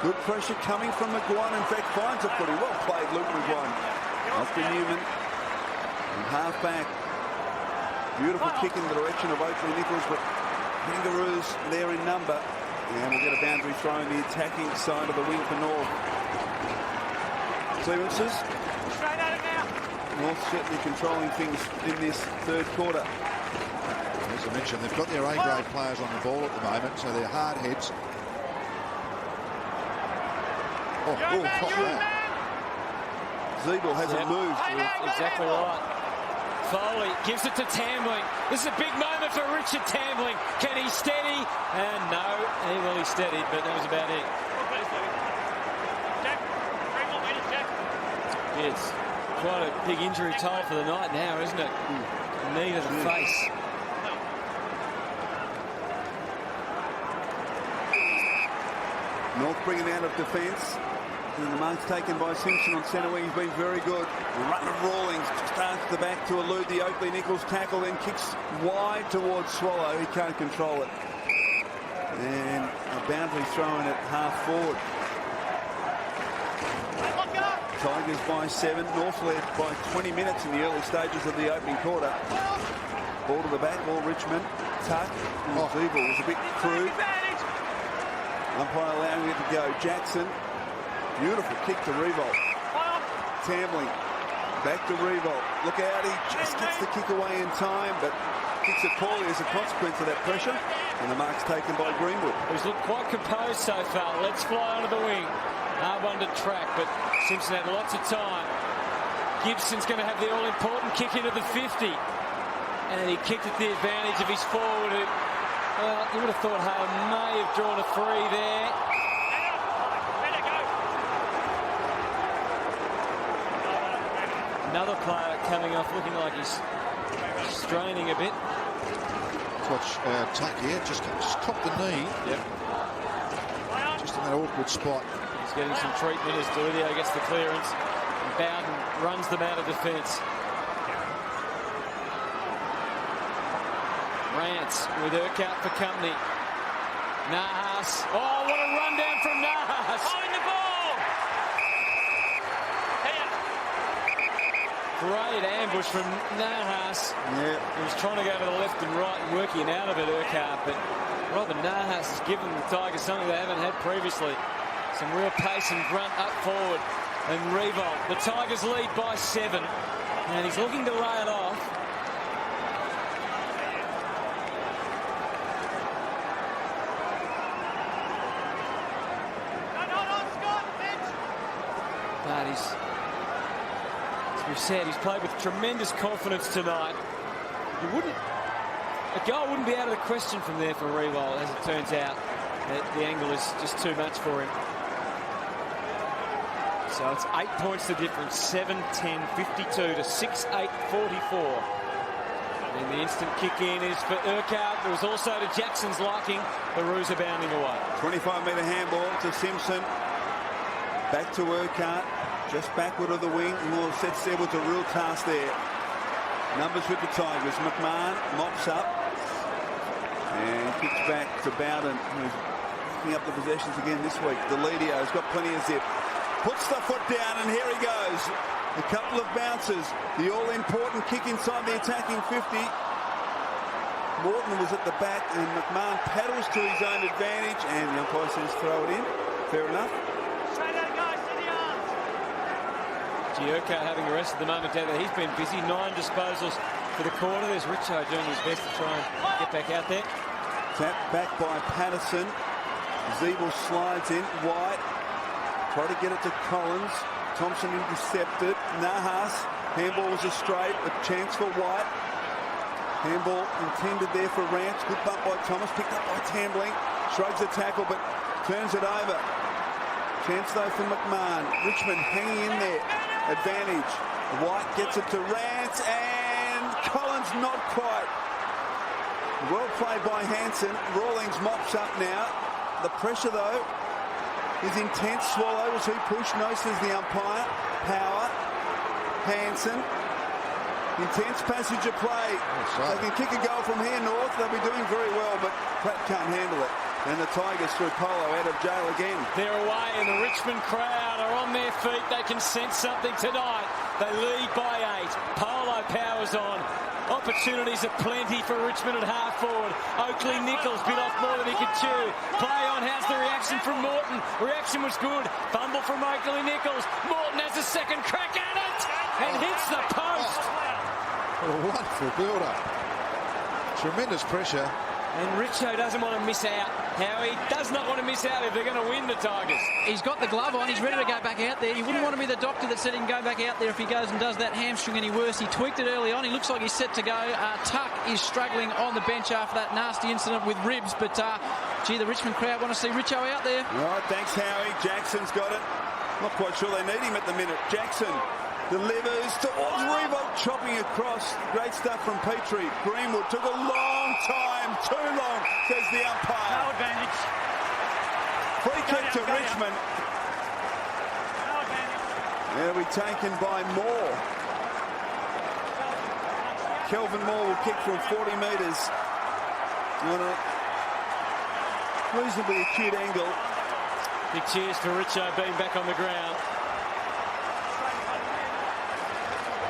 Good pressure coming from McGuire. In fact, finds a footy. Well played, Luke McGuire. Off to Newman. And half back. Beautiful kick in the direction of Oakley Nichols, but Kangaroos there in number. And we'll get a boundary throw in the attacking side of the wing for North. Clearances. North certainly controlling things in this third quarter. As I mentioned, they've got their A-grade players on the ball at the moment, so they're hard heads. Zeeble hasn't moved. Exactly right. Foley gives it to Tambling. This is a big moment for Richard Tambling. Can he steady? And no, he steadied, but that was about it. It's quite a big injury toll for the night now, isn't it? Knee to the face. North bringing out of defence. And the mark's taken by Simpson on centre wing. He's been very good. The run of Rawlings starts the back to elude the Oakley Nichols tackle, then kicks wide towards Swallow. He can't control it. And a boundary throw in at half forward. Tigers by 7. North led by 20 minutes in the early stages of the opening quarter. Ball to the back, ball Richmond. Tuck. Zeeble was a bit crude. Umpire allowing it to go. Jackson. Beautiful kick to Revolt. Tambling. Back to Revolt. Look out, he just gets the kick away in time, but kicks it poorly as a consequence of that pressure. And the mark's taken by Greenwood. He's looked quite composed so far. Let's fly onto the wing. Hard one to track, but Simpson had lots of time. Gibson's going to have the all-important kick into the 50. And he kicked at the advantage of his forward. Well, you would have thought Hale may have drawn a 3 there. Another player coming off looking like he's straining a bit. Watch Tuck here, just copped the knee. Yep. Just in that awkward spot. He's getting some treatment as Delidio gets the clearance. And Bowden runs them out of defence. Rance with Urquhart for company. Nahas. Oh, what a rundown from Nahas. Holding the ball. Great ambush from Nahas. Yeah. He was trying to go to the left and right and working out of it, Urquhart, but Robin Nahas has given the Tigers something they haven't had previously. Some real pace and grunt up forward. And Revolt. The Tigers lead by 7. And he's looking to lay it off. But as we've said, he's played with tremendous confidence tonight. A goal wouldn't be out of the question from there for Revolt, as it turns out. The angle is just too much for him. So it's 8 points the difference. 7-10, 52 to 6-8, 44. And the instant kick in is for Urquhart. It was also to Jackson's liking. The Roos are bounding away. 25-metre handball to Simpson. Back to Urquhart. Just backward of the wing. Well, sets Edwards a real task there. Numbers with the Tigers. McMahon mops up. And kicks back to Bowden, who's picking up the possessions again this week. Delidio's got plenty of zip. Puts the foot down, and here he goes. A couple of bounces. The all-important kick inside the attacking 50. Morton was at the back, and McMahon paddles to his own advantage, and the umpire says throw it in. Fair enough. Urquhart having the rest of the moment down there. He's been busy. 9 disposals for the quarter. There's Richo doing his best to try and get back out there. Tap back by Patterson. Zeeble slides in. White. Try to get it to Collins. Thompson intercepted. Nahas. Handball was a straight. A chance for White. Handball intended there for Rance. Good bump by Thomas. Picked up by Tambling. Shrugs the tackle but turns it over. Chance though for McMahon. Richmond hanging in there. Advantage. White gets it to Rance and Collins not quite. Well played by Hansen. Rawlings mops up now. The pressure though is intense. Swallow was he pushed? No, says the umpire. Power. Hansen. Intense passage of play. They can kick a goal from here north. They'll be doing very well, but Pratt can't handle it. And the Tigers through Polo out of jail again. They're away and the Richmond crowd are on their feet. They can sense something tonight. They lead by 8. Polo powers on. Opportunities aplenty for Richmond at half forward. Oakley Nichols bit off more than he could chew. Play on. How's the reaction from Morton? Reaction was good. Fumble from Oakley Nichols. Morton has a second crack at it and hits the post. What a wonderful build-up. Tremendous pressure. And Richo doesn't want to miss out. Howie does not want to miss out if they're going to win, the Tigers. He's got the glove on. He's ready to go back out there. He wouldn't want to be the doctor that said he can go back out there if he goes and does that hamstring any worse. He tweaked it early on. He looks like he's set to go. Tuck is struggling on the bench after that nasty incident with ribs. But, gee, the Richmond crowd want to see Richo out there. All right, thanks, Howie. Jackson's got it. Not quite sure they need him at the minute. Jackson delivers towards Revolt, chopping across. Great stuff from Petrie. Greenwood took a long time, too long, says the umpire. No advantage. Free kick to Richmond. No advantage. It'll be taken by Moore. Kelvin Moore will kick from 40 metres on a reasonably acute angle. Big cheers for Richo being back on the ground.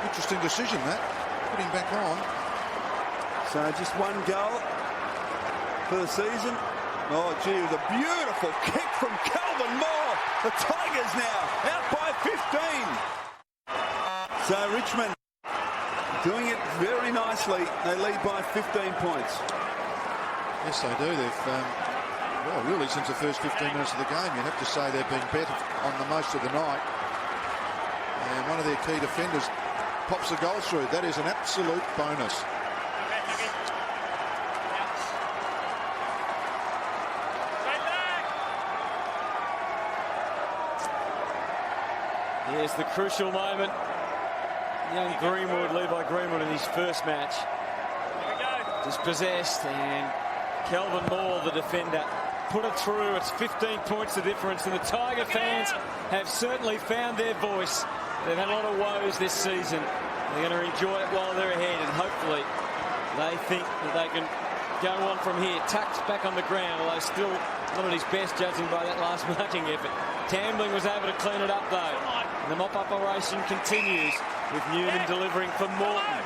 Interesting decision, that. Putting back on. So just one goal for the season. Oh, gee, it was a beautiful kick from Calvin Moore. The Tigers now out by 15. So Richmond doing it very nicely. They lead by 15 points. Yes, they do. They've, well, really since the first 15 minutes of the game, you'd have to say they've been better on the most of the night. And one of their key defenders pops a goal through. That is an absolute bonus. Here's the crucial moment. Young Greenwood, Levi Greenwood in his first match. Dispossessed, and Kelvin Moore, the defender, put it through. It's 15 points the difference, and the Tiger fans have certainly found their voice. They've had a lot of woes this season. They're going to enjoy it while they're ahead, and hopefully they think that they can go on from here. Tuck's back on the ground, although still not at his best, judging by that last marking effort. Tambling was able to clean it up, though. And the mop operation continues, with Newman delivering for Morton.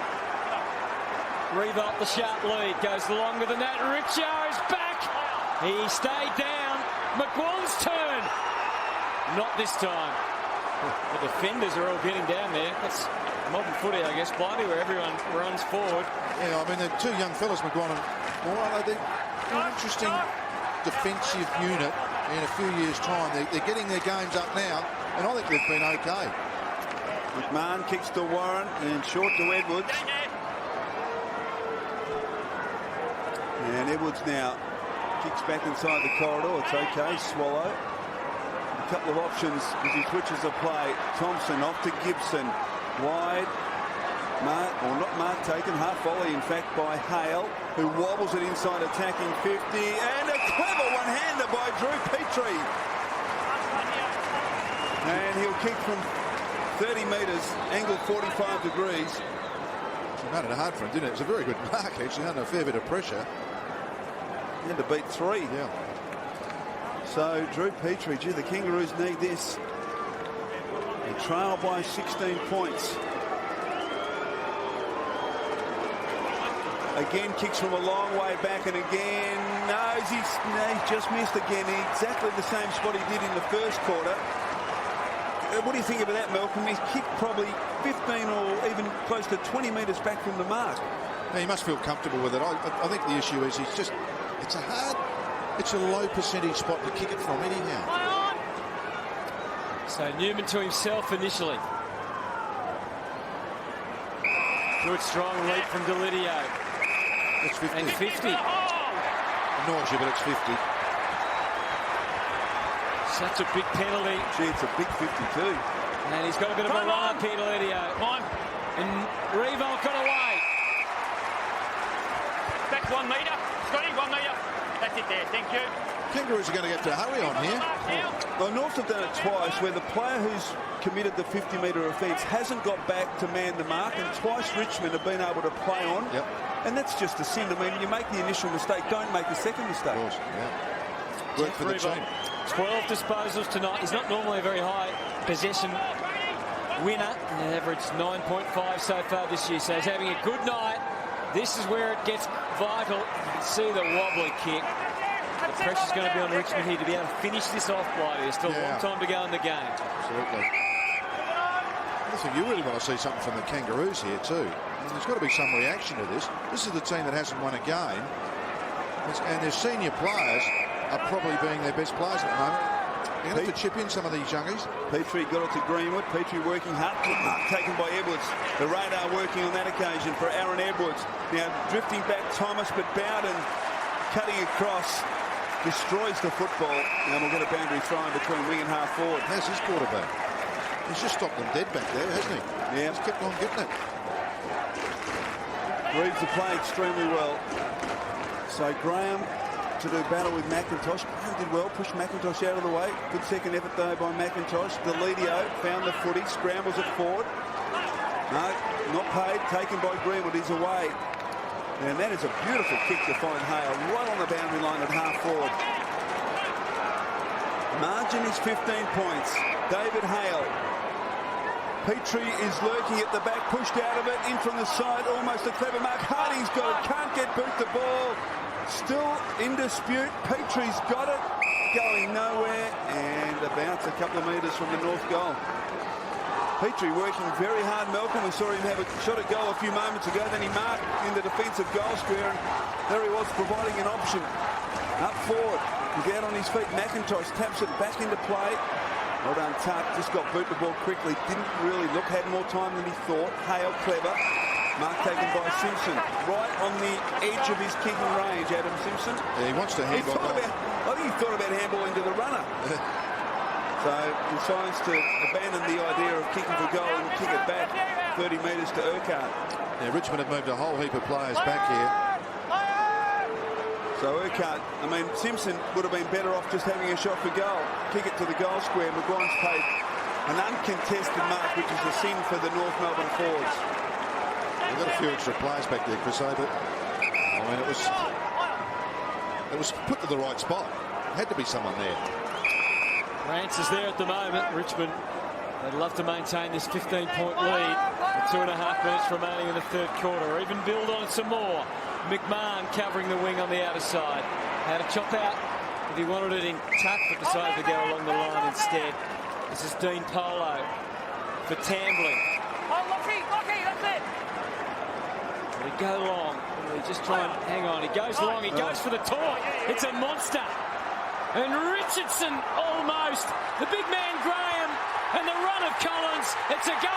Revolt, the sharp lead, goes longer than that. Richo is back. He stayed down. McGuan's turn. Not this time. The defenders are all getting down there. That's modern footy, I guess, Blighty, where everyone runs forward. Yeah, I mean, they're two young fellas, McGuan and Moore. They're an interesting defensive unit in a few years' time. They're getting their games up now, and I think they've been okay. McMahon kicks to Warren and short to Edwards. And Edwards now kicks back inside the corridor. It's okay. Swallow. A couple of options as he switches the play. Thompson off to Gibson. Wide. Mark taken, half volley in fact by Hale, who wobbles it inside attacking 50, and a clever one-hander by Drew Petrie. And he'll kick from 30 metres, angle 45 degrees. He made it hard for him, didn't it? It was a very good mark, actually, under a fair bit of pressure. He had to beat 3. Yeah. So Drew Petrie, gee, the Kangaroos need this. They trail by 16 points. Again, kicks from a long way back, and again, no, he's just missed again. Exactly the same spot he did in the first quarter. What do you think about that, Malcolm? He's kicked probably 15 or even close to 20 metres back from the mark. Yeah, he must feel comfortable with it. I think the issue is it's a low percentage spot to kick it from anyhow. So Newman to himself initially. Good strong lead from Delidio. It's 50. And 50. Annoys you, but it's 50. Such a big penalty. Gee, it's a big 52. And he's got a bit of a run up here, Delidio. And Revolt got away. Back 1 metre. Scotty, 1 metre. That's it there. Thank you. Kangaroos are going to get to hurry on here. Well, North have done it twice, where the player who's committed the 50-metre offence hasn't got back to man the mark, and twice Richmond have been able to play on. Yep. And that's just a sin. I mean, you make the initial mistake, don't make the second mistake. Of course, yeah. Work for the team. 12 disposals tonight. He's not normally a very high possession winner. An average 9.5 so far this year. So he's having a good night. This is where it gets vital. You can see the wobbly kick. The pressure's going to be on Richmond here to be able to finish this off, Blighty. There's still a long time to go in the game. Absolutely. I think you really want to see something from the Kangaroos here too. There's got to be some reaction to this. This is the team that hasn't won a game. And their senior players are probably being their best players at the moment. They're going to have to chip in some of these youngies. Petrie got it to Greenwood. Petrie working hard. Good mark taken by Edwards. The radar working on that occasion for Aaron Edwards. Now drifting back Thomas, but Bowden cutting across. Destroys the football. Now we'll get a boundary thrown between wing and half forward. How's his quarterback? He's just stopped them dead back there, hasn't he? Yeah. He's kept on getting it. Reads the play extremely well. So Graham to do battle with McIntosh. Graham did well, pushed McIntosh out of the way. Good second effort though by McIntosh. Delidio found the footy, scrambles it forward. No, not paid, taken by Greenwood, he's away. And that is a beautiful kick to find Hale right on the boundary line at half forward. Margin is 15 points. David Hale. Petrie is lurking at the back, pushed out of it, in from the side, almost a clever mark. Harding's got it, can't get boot the ball. Still in dispute. Petrie's got it, going nowhere, and a bounce a couple of metres from the North goal. Petrie working very hard, Malcolm. We saw him have a shot at goal a few moments ago. Then he marked in the defensive goal square, and there he was providing an option. Up forward, he's out on his feet. McIntosh taps it back into play. Well done, Tuck. Just got boot the ball quickly. Didn't really look, had more time than he thought. Hale clever. Mark taken by Simpson. Right on the edge of his kicking range, Adam Simpson. Yeah, he wants to handball. I think he thought about handball into the runner. So he decides to abandon the idea of kicking for goal and kick it back 30 metres to Urquhart. Yeah, Richmond have moved a whole heap of players back here. So Urquhart, I mean, Simpson would have been better off just having a shot for goal. Kick it to the goal square. Maguire's paid an uncontested mark, which is a sin for the North Melbourne forwards. They've got a few extra players back there, Chris, but I mean, it was put to the right spot. Had to be someone there. Rance is there at the moment. Richmond, they'd love to maintain this 15-point lead with 2.5 minutes remaining in the third quarter, or even build on it some more. McMahon covering the wing on the outer side. Had a chop out if he wanted it in tuck, but decided to go along the line instead. This is Dean Polo for Tambling. Oh, Lockie, that's it. Will he go long? Will he just try and hang on? He goes long, he goes for the taunt. It's a monster. And Richardson almost. The big man Graham and the run of Collins. It's a goal.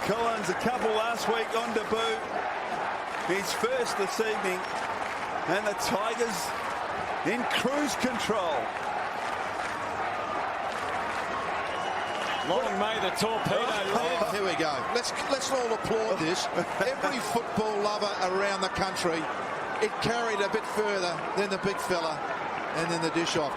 Collins, a couple last week on debut. His first this evening. And the Tigers in cruise control. Long may the torpedo live. Here we go. Let's all applaud this. Every football lover around the country, it carried a bit further than the big fella and then the dish off.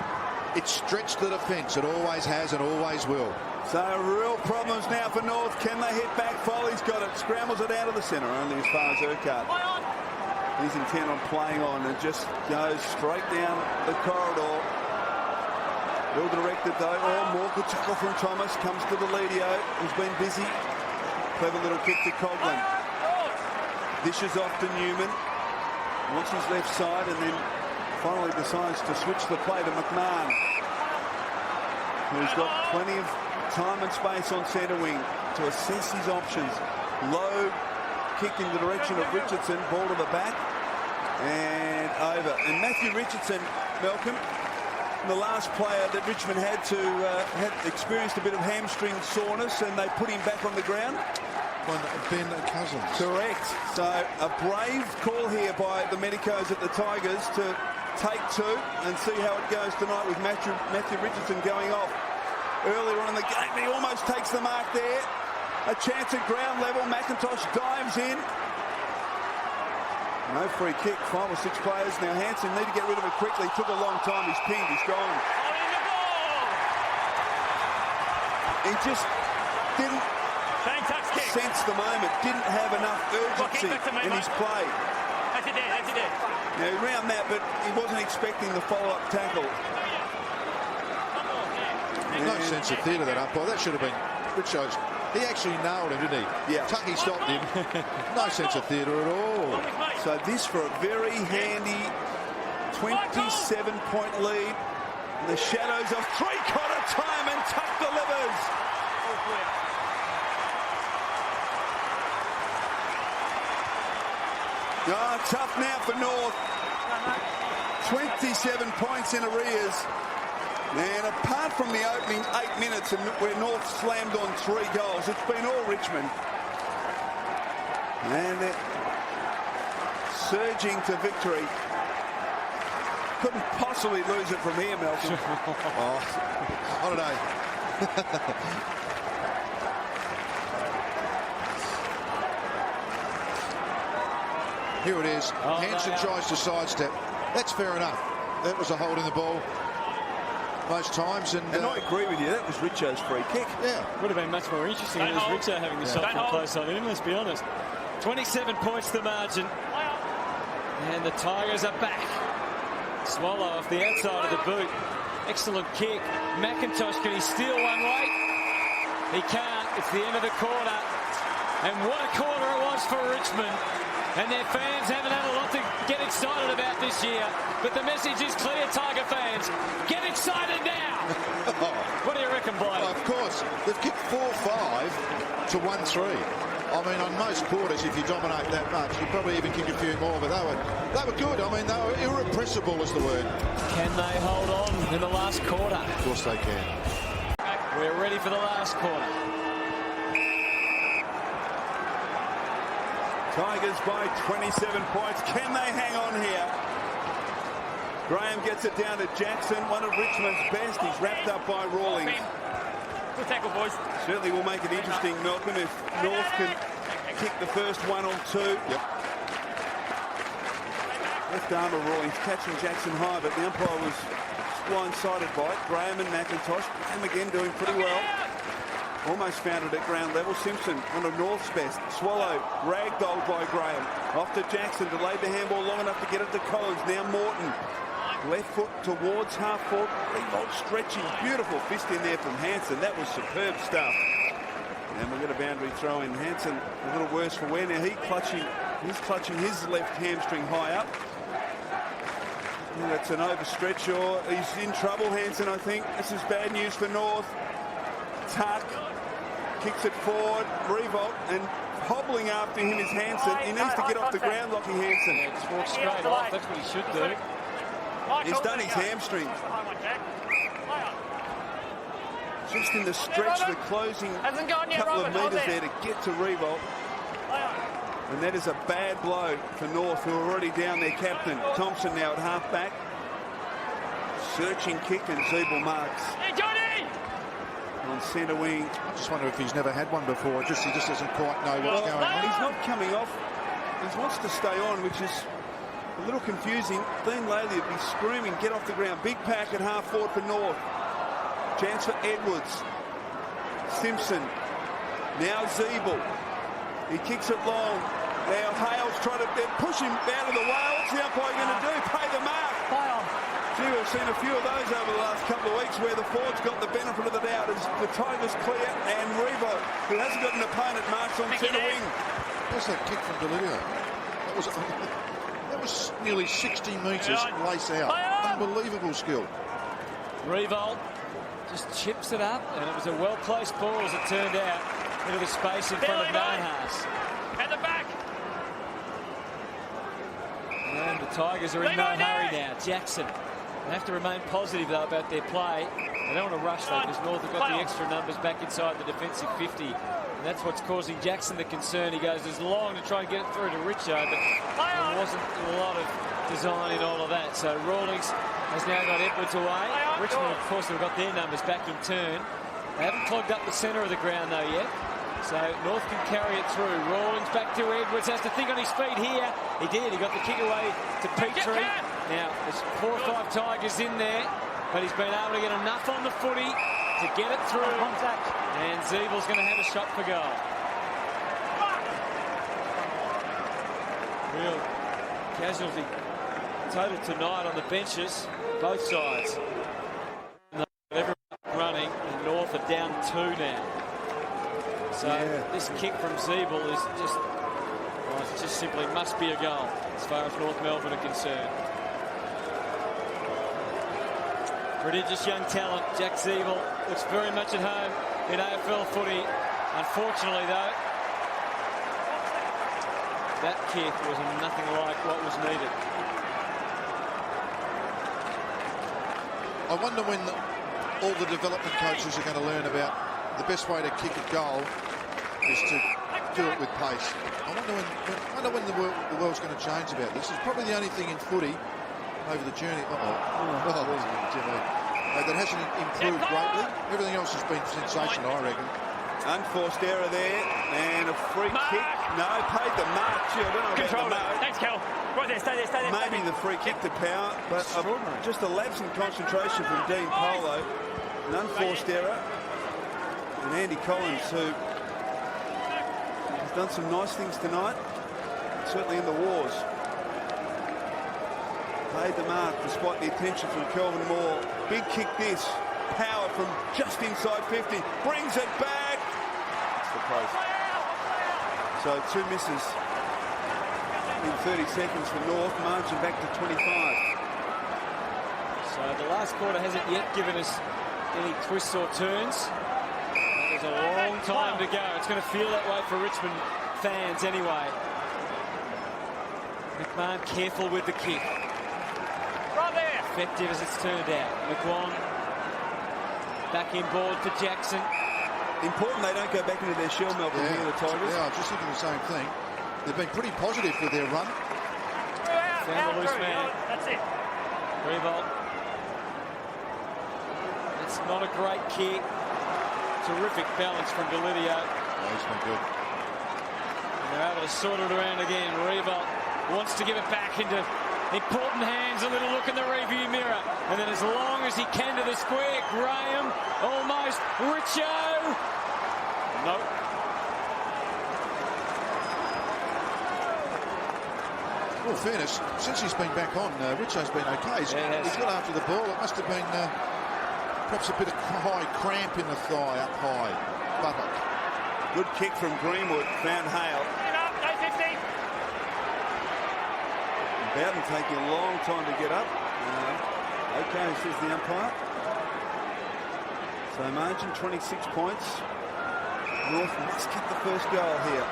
It stretched the defence. It always has and always will. So real problems now for North. Can they hit back? Foley's got it. Scrambles it out of the centre, only as far as Urquhart. He's intent on playing on and just goes straight down the corridor. Well directed though. Oh, more good tackle from Thomas. Comes to the Ledio, who's been busy. Clever little kick to Coughlin. Dishes off to Newman. Wants his left side and then finally decides to switch the play to McMahon, who's got plenty of time and space on centre wing to assess his options. Low kick in the direction of Richardson. Ball to the back and over. And Matthew Richardson, Malcolm, the last player that Richmond had experienced a bit of hamstring soreness, and they put him back on the ground. Ben Cousins. Correct. So a brave call here by the medicos at the Tigers to take two and see how it goes tonight with Matthew Richardson going off earlier on in the game. He almost takes the mark there. A chance at ground level. McIntosh dives in. No free kick. 5 or 6 players. Now Hansen need to get rid of it quickly. Took a long time. He's pinned. He's gone. He just didn't sense the moment. Didn't have enough urgency in his play. Now he ran that, but he wasn't expecting the follow-up tackle. No sense of theatre, that umpire. That should have been Richo's. He actually nailed him, didn't he? Yeah. Tucky stopped him. No sense of theatre at all. So this for a very handy 27-point lead. In the shadows of three-quarter time, and Tuck delivers. Oh, tough now for North. 27 points in arrears. And apart from the opening 8 minutes where North slammed on 3 goals, it's been all Richmond. And they're surging to victory. Couldn't possibly lose it from here, Malcolm. Oh, I don't know. Here it is. Hansen tries to sidestep. That's fair enough. That was a hold in the ball most times. And I agree with you. That was Richo's free kick. Yeah. Would have been much more interesting if it was Richo having the shot from close on him, let's be honest. 27 points the margin. And the Tigers are back. Swallow off the outside of the boot. Excellent kick. McIntosh, can he steal one late? He can't. It's the end of the quarter. And what a quarter it was for Richmond. And their fans haven't had a lot to get excited about this year. But the message is clear, Tiger fans. Get excited now. What do you reckon, Blake? Well, of course. They've kicked 4-5 to 1-3. I mean, on most quarters, if you dominate that much, you probably even kick a few more. But they were good. I mean, they were irrepressible is the word. Can they hold on in the last quarter? Of course they can. We're ready for the last quarter. Tigers by 27 points. Can they hang on here? Graham gets it down to Jackson, one of Richmond's best. He's wrapped up by Rawlings. Good tackle, boys. Certainly will make it interesting, Malcolm, if North can kick the first 1 or 2. Yep. Left arm of Rawlings catching Jackson high, but the umpire was blindsided by it. Graham and McIntosh. Graham again doing pretty well. Almost found it at ground level. Simpson, one of North's best. Swallow, ragdolled by Graham. Off to Jackson, delayed the handball long enough to get it to Collins. Now Morton. Left foot towards half forward. Revolt stretching. Beautiful fist in there from Hansen. That was superb stuff. And we'll get a boundary throw in. Hansen a little worse for wear. Now he's clutching his left hamstring high up. That's an overstretch, or he's in trouble, Hansen, I think. This is bad news for North. Tuck kicks it forward, revolt, and hobbling after him is Hansen. He needs to get off the ground, Lockie Hansen. Yeah, just walk straight off, that's what he should do. He's done his hamstring. just in the stretch, the closing Hasn't gone yet, couple of Robert. Hold metres there. there to get to Revolt. And that is a bad blow for North, who are already down their captain. Thompson now at half-back. Searching kick, and Zeeble marks Hey, Johnny! on centre wing. I just wonder if he's never had one before. He just doesn't quite know what's going on. He's not coming off. He wants to stay on, which is a little confusing. Dean Laley would be screaming, get off the ground. Big pack at half forward for North. Chance for Edwards. Simpson. Now Zeeble. He kicks it long. Now Hale's trying to push him out of the way. What's the umpire going to do? Pay the mark. Gee, we've seen a few of those over the last couple of weeks where the forwards got the benefit of the doubt as the Tigers clear, and Revo, who hasn't got an opponent, marks on centre wing. What's that kick from Delidio? That was nearly 60 metres lace out. Unbelievable skill. Revolt just chips it up, and it was a well-placed ball, as it turned out, into the space in front of Manhas. At the back. And the Tigers are in no hurry now. Jackson. They have to remain positive, though, about their play. They don't want to rush, though, because North have got the extra numbers back inside the defensive 50. And that's what's causing Jackson the concern. He goes as long to try and get it through to Richo, but there wasn't a lot of design in all of that. So Rawlings has now got Edwards away. Richmond, of course, have got their numbers back in turn. They haven't clogged up the centre of the ground, though, yet. So North can carry it through. Rawlings back to Edwards. Has to think on his feet here. He did. He got the kick away to Petrie. Now, there's 4 or 5 Tigers in there, but he's been able to get enough on the footy to get it through. And Zeebel's going to have a shot for goal. Real casualty total tonight on the benches, both sides. Everyone running, and North are down 2 now. So this kick from Zeeble is just, well, it just simply must be a goal as far as North Melbourne are concerned. Prodigious young talent, Jack Zeeble, looks very much at home in AFL footy. Unfortunately, though, that kick was nothing like what was needed. I wonder when all the development coaches are going to learn about the best way to kick a goal is to do it with pace. I wonder when the world's going to change about this. It's probably the only thing in footy over the journey. That hasn't improved greatly. Everything else has been sensational, I reckon. Unforced error there, and a free kick. No, paid the mark. Gee, I don't know about the mark. Thanks, Kel. Right there, stay there. Maybe the free kick to Power, but just a lapse in concentration from Dean Polo. An unforced error. And Andy Collins, who has done some nice things tonight, certainly in the wars. Paid the mark despite the attention from Kelvin Moore. Big kick this. Power from just inside 50. Brings it back. It's the post. So 2 misses in 30 seconds for North. Margin back to 25. So the last quarter hasn't yet given us any twists or turns. There's a long time to go. It's going to feel that way for Richmond fans anyway. McMahon careful with the kick. Right there. Effective as it's turned out. McQuon back in board for Jackson. Important they don't go back into their shell, Melbourne, here, the Tigers. Yeah, I was just thinking the same thing. They've been pretty positive with their run. Found the loose man. That's it. Revolt. It's not a great kick. Terrific balance from Delidio. Oh, he's been good. And they're able to sort it around again. Revolt wants to give it back into important hands. A little look in the review mirror. And then as long as he can to the square, Graham almost. Richo. Nope. Well, fairness, since he's been back on, Richo's been okay. He's got after the ball. It must have been perhaps a bit of high cramp in the thigh, up high. Buttock. Good kick from Greenwood. Found Hale. Bowden taking a long time to get up. Okay, says the umpire. So margin 26 points. North must get the first goal here.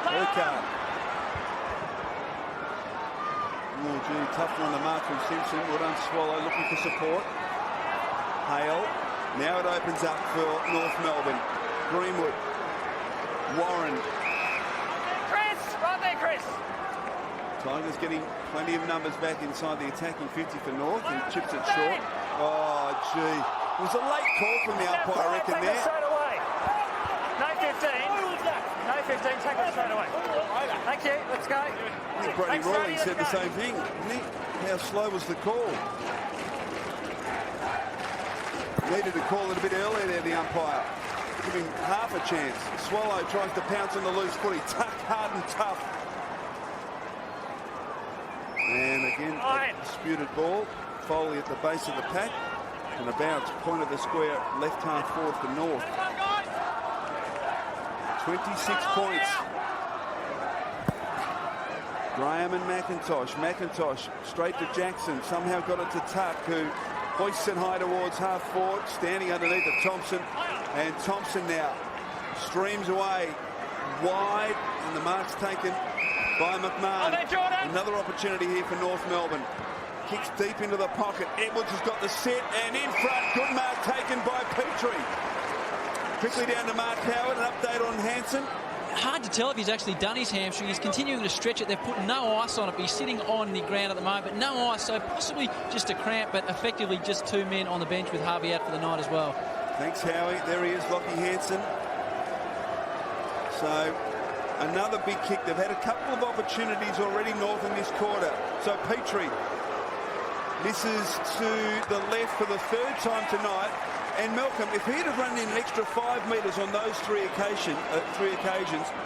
Urquhart. Oh, gee, tough one to mark from Simpson. Well done, Swallow, looking for support. Hale. Now it opens up for North Melbourne. Greenwood. Warren. Chris, right there, Chris. Tigers getting plenty of numbers back inside the attacking 50 for North and chips it short. Oh, gee. It was a late call from the umpire, I reckon, there. Straight away. No 15. No 15, tackle it straight away. Thank you, let's go. I think Brody Rawley said the same thing, didn't he? How slow was the call? Needed to call it a bit earlier there, the umpire. Give him half a chance. Swallow tries to pounce on the loose footy. Tuck, hard and tough. And again, a disputed ball. Foley at the base of the pack. And a bounce, point of the square, left half forward for North. 26 points. Graham and McIntosh. McIntosh straight to Jackson. Somehow got it to Tuck, who hoists it high towards half forward, standing underneath of Thompson. And Thompson now streams away wide, and the mark's taken by McMahon. Another opportunity here for North Melbourne. Kicks deep into the pocket. Edwards has got the set, and in front, good mark taken by Petrie. Quickly down to Mark Howard, an update on Hansen. Hard to tell if he's actually done his hamstring. He's continuing to stretch it. They've put no ice on it, but he's sitting on the ground at the moment, but no ice, so possibly just a cramp, but effectively just 2 men on the bench with Harvey out for the night as well. Thanks, Howie. There he is, Lockie Hansen. So, another big kick. They've had a couple of opportunities already, North, in this quarter. So, Petrie misses to the left for the third time tonight. And Malcolm, if he'd have run in an extra 5 metres on those three occasions,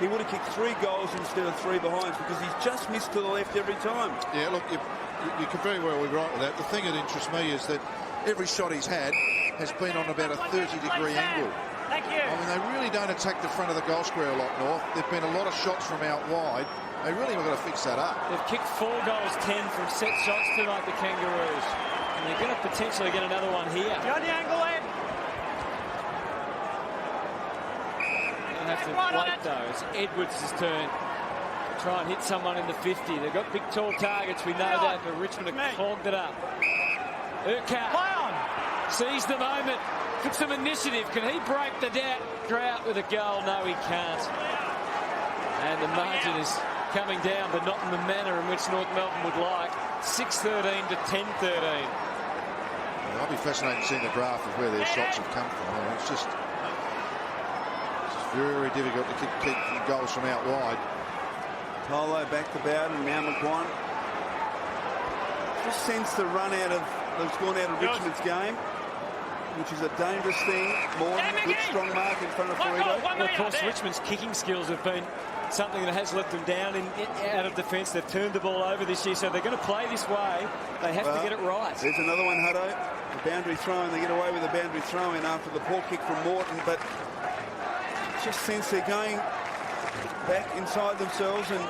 he would have kicked 3 goals instead of 3 behinds, because he's just missed to the left every time. Yeah, look, you could very well be right with that. The thing that interests me is that every shot he's had has been on about a 30-degree angle. Thank you. I mean, they really don't attack the front of the goal square a lot, North. There've been a lot of shots from out wide. They really have got to fix that up. They've kicked 4 goals, 10 from set shots tonight, the Kangaroos. And they're going to potentially get another one here. You on the angle, Ed? They'll have to wait, though. It's Edwards' turn to try and hit someone in the 50. They've got big, tall targets. We know that, but Richmond have clogged it up. Urquhart sees the moment, took some initiative. Can he break the drought with a goal? No, he can't. And the margin is coming down, but not in the manner in which North Melbourne would like. 6-13 to 10-13. I'll be fascinated seeing the graph of where their shots have come from. I mean, it's just very difficult to keep goals from out wide. Tolo back to Bowden, now McGuire. Just sense the run out of that's gone out of Richmond's game, which is a dangerous thing. More good strong mark in front of Ferrito. And of course, Richmond's kicking skills have been something that has let them down out of defence. They've turned the ball over this year, so they're going to play this way. They have to get it right. There's another one, Hutto. The boundary throw-in. They get away with the boundary throw-in after the poor kick from Morton, but just sense they're going back inside themselves, and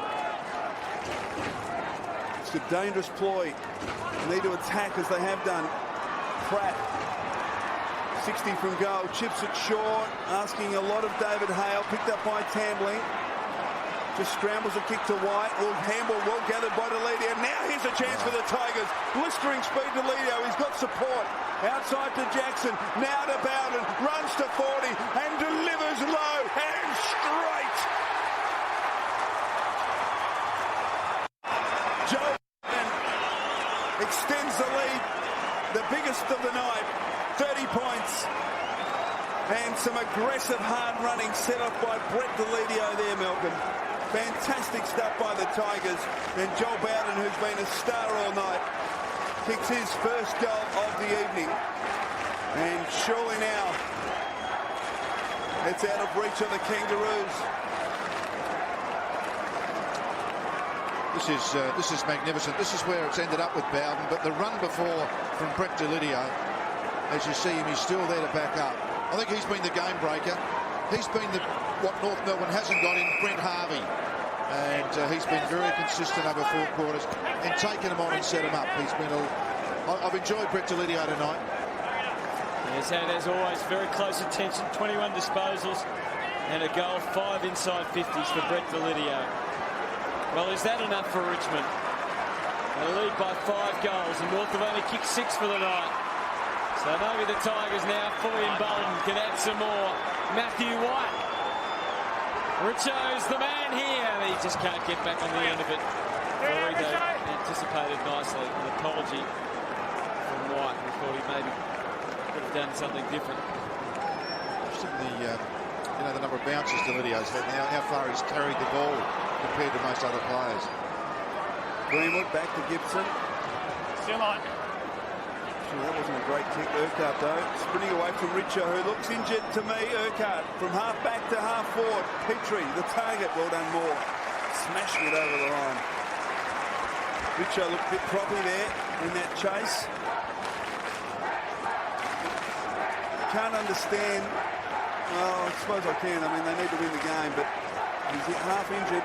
it's a dangerous ploy. They need to attack as they have done. Pratt, 60 from goal, chips it short, asking a lot of David Hale, picked up by Tambling. Just scrambles a kick to White. Handball well gathered by Deledio. Now here's a chance for the Tigers. Blistering speed to Deledio. He's got support. Outside to Jackson. Now to Bowden. Runs to 40 and delivers low and straight. Joe Bowden extends the lead. The biggest of the night. 30 points. And some aggressive hard running set off by Brett Deledio there, Malcolm. Fantastic stuff by the Tigers. And Joel Bowden, who's been a star all night, kicks his first goal of the evening. And surely now, it's out of reach of the Kangaroos. This is magnificent. This is where it's ended up with Bowden. But the run before from Brett Deledio, as you see him, he's still there to back up. I think he's been the game breaker. He's been what North Melbourne hasn't got in Brent Harvey. And he's been very consistent over 4 quarters and taken him on and set him up. I've enjoyed Brett Deledio tonight. Yes, and as always, very close attention. 21 disposals and a goal, 5 inside 50s for Brett Deledio. Well, is that enough for Richmond? They lead by 5 goals, and North have only kicked 6 for the night. So maybe the Tigers now fully emboldened can add some more. Matthew White. Richo's the man here. He just can't get back on the end of it. Rito anticipated nicely. An apology from White. We thought he maybe could have done something different. The number of bounces Delidio's had now, how far he's carried the ball compared to most other players. Greenwood back to Gibson. Still on. That wasn't a great kick. Urquhart, though, sprinting away from Richo, who looks injured to me. Urquhart from half back to half forward. Petrie, the target. Well done, Moore. Smashing it over the line. Richo looked a bit proppy there in that chase. Can't understand. Well, I suppose I can. I mean, they need to win the game, but he's half injured.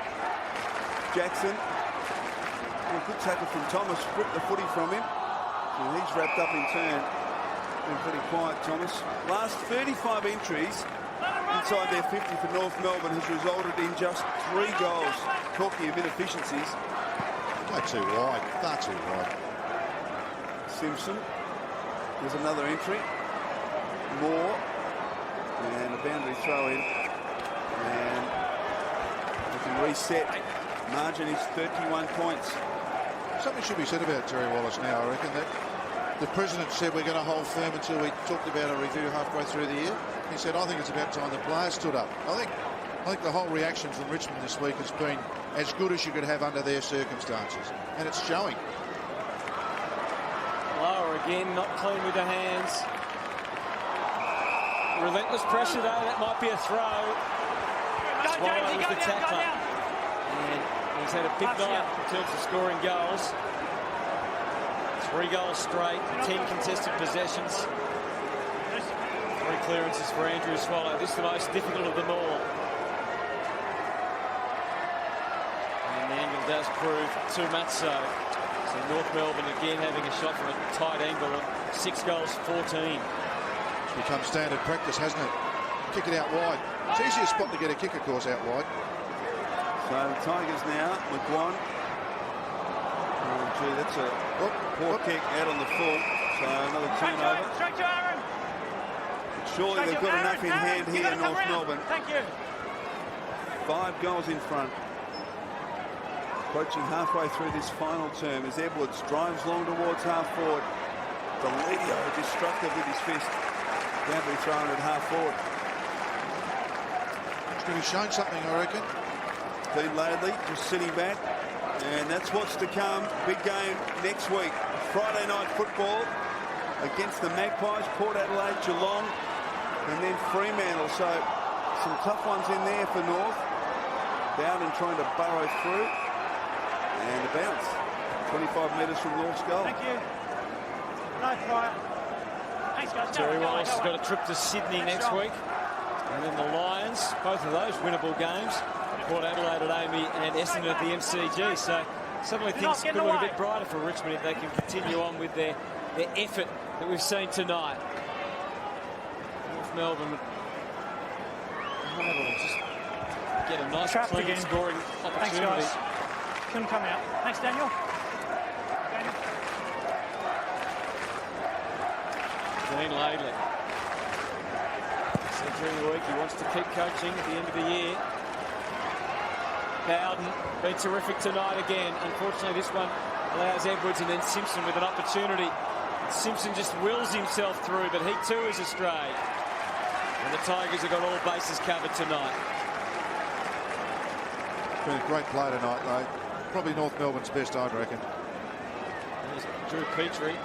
Jackson. Well, good tackle from Thomas. Ripped the footy from him. And he's wrapped up in turn. Been pretty quiet, Thomas. Last 35 entries inside their 50 for North Melbourne has resulted in just 3 goals. Talking of inefficiencies. Far too wide. Far too wide. Simpson. There's another entry. Moore. And a boundary throw in. And they can reset. Margin is 31 points. Something should be said about Terry Wallace now, I reckon. That the president said we're going to hold firm until we talked about a review halfway through the year. He said, I think it's about time the players stood up. I think the whole reaction from Richmond this week has been as good as you could have under their circumstances. And it's showing. Lower again, not clean with the hands. Relentless pressure though, that might be a throw. Swallow was the tackler. And he's had a big night in terms of scoring goals. 3 goals straight, 10 contested possessions. 3 clearances for Andrew Swallow. This is the most difficult of them all. And the angle does prove too much so. So North Melbourne again having a shot from a tight angle of 6 goals, 14. It's become standard practice, hasn't it? Kick it out wide. It's easier spot to get a kick, of course, out wide. So the Tigers now, McGuan. Oh, gee, that's a poor kick out on the full. So another turnover. Straight to Aaron. Surely they've got enough in hand here in North Melbourne. Thank you. 5 goals in front. Approaching halfway through this final term as Edwards drives long towards half forward. Deledio destructive with his fist. Boundary thrown at half forward. He's going to be shown something, I reckon. Dean Laidley just sitting back. And that's what's to come. Big game next week. Friday night football against the Magpies, Port Adelaide, Geelong, and then Fremantle. So some tough ones in there for North. Bowden trying to burrow through. And a bounce. 25 metres from North's goal. Thank you. No fire. Thanks, guys. Terry Wallace has got a trip to Sydney next week. And then the Lions, both of those winnable games. Port Adelaide at Amy and Essendon at the MCG. So suddenly things could look a bit brighter for Richmond if they can continue on with their effort that we've seen tonight. North Melbourne unable to just get a nice clean scoring opportunity. Thanks, guys. Couldn't come out. Thanks, Daniel. Dean Laidley. So during the week he wants to keep coaching at the end of the year. Bowden been terrific tonight again. Unfortunately, this one allows Edwards and then Simpson with an opportunity. Simpson just wills himself through, but he too is astray. And the Tigers have got all bases covered tonight. Been a great play tonight, though. Probably North Melbourne's best, I reckon. There's Drew Petrie.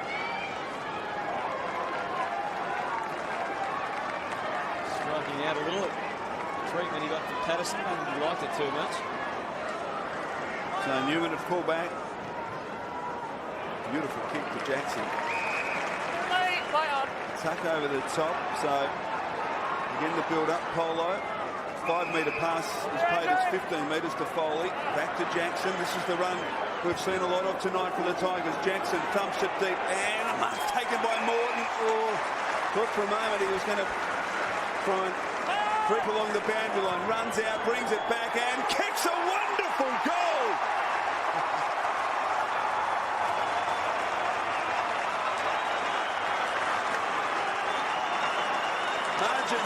Striking out a little at the treatment he got from Patterson. I didn't like it too much. So Newman at fullback. Beautiful kick to Jackson. Tuck over the top. So again the build up. Polo. 5-metre pass is paid as 15 metres to Foley. Back to Jackson. This is the run we've seen a lot of tonight for the Tigers. Jackson thumps it deep. And a mark taken by Morton. Oh, thought for a moment he was going to try and creep along the boundary line. Runs out, brings it back and kicks a wonderful goal. margin,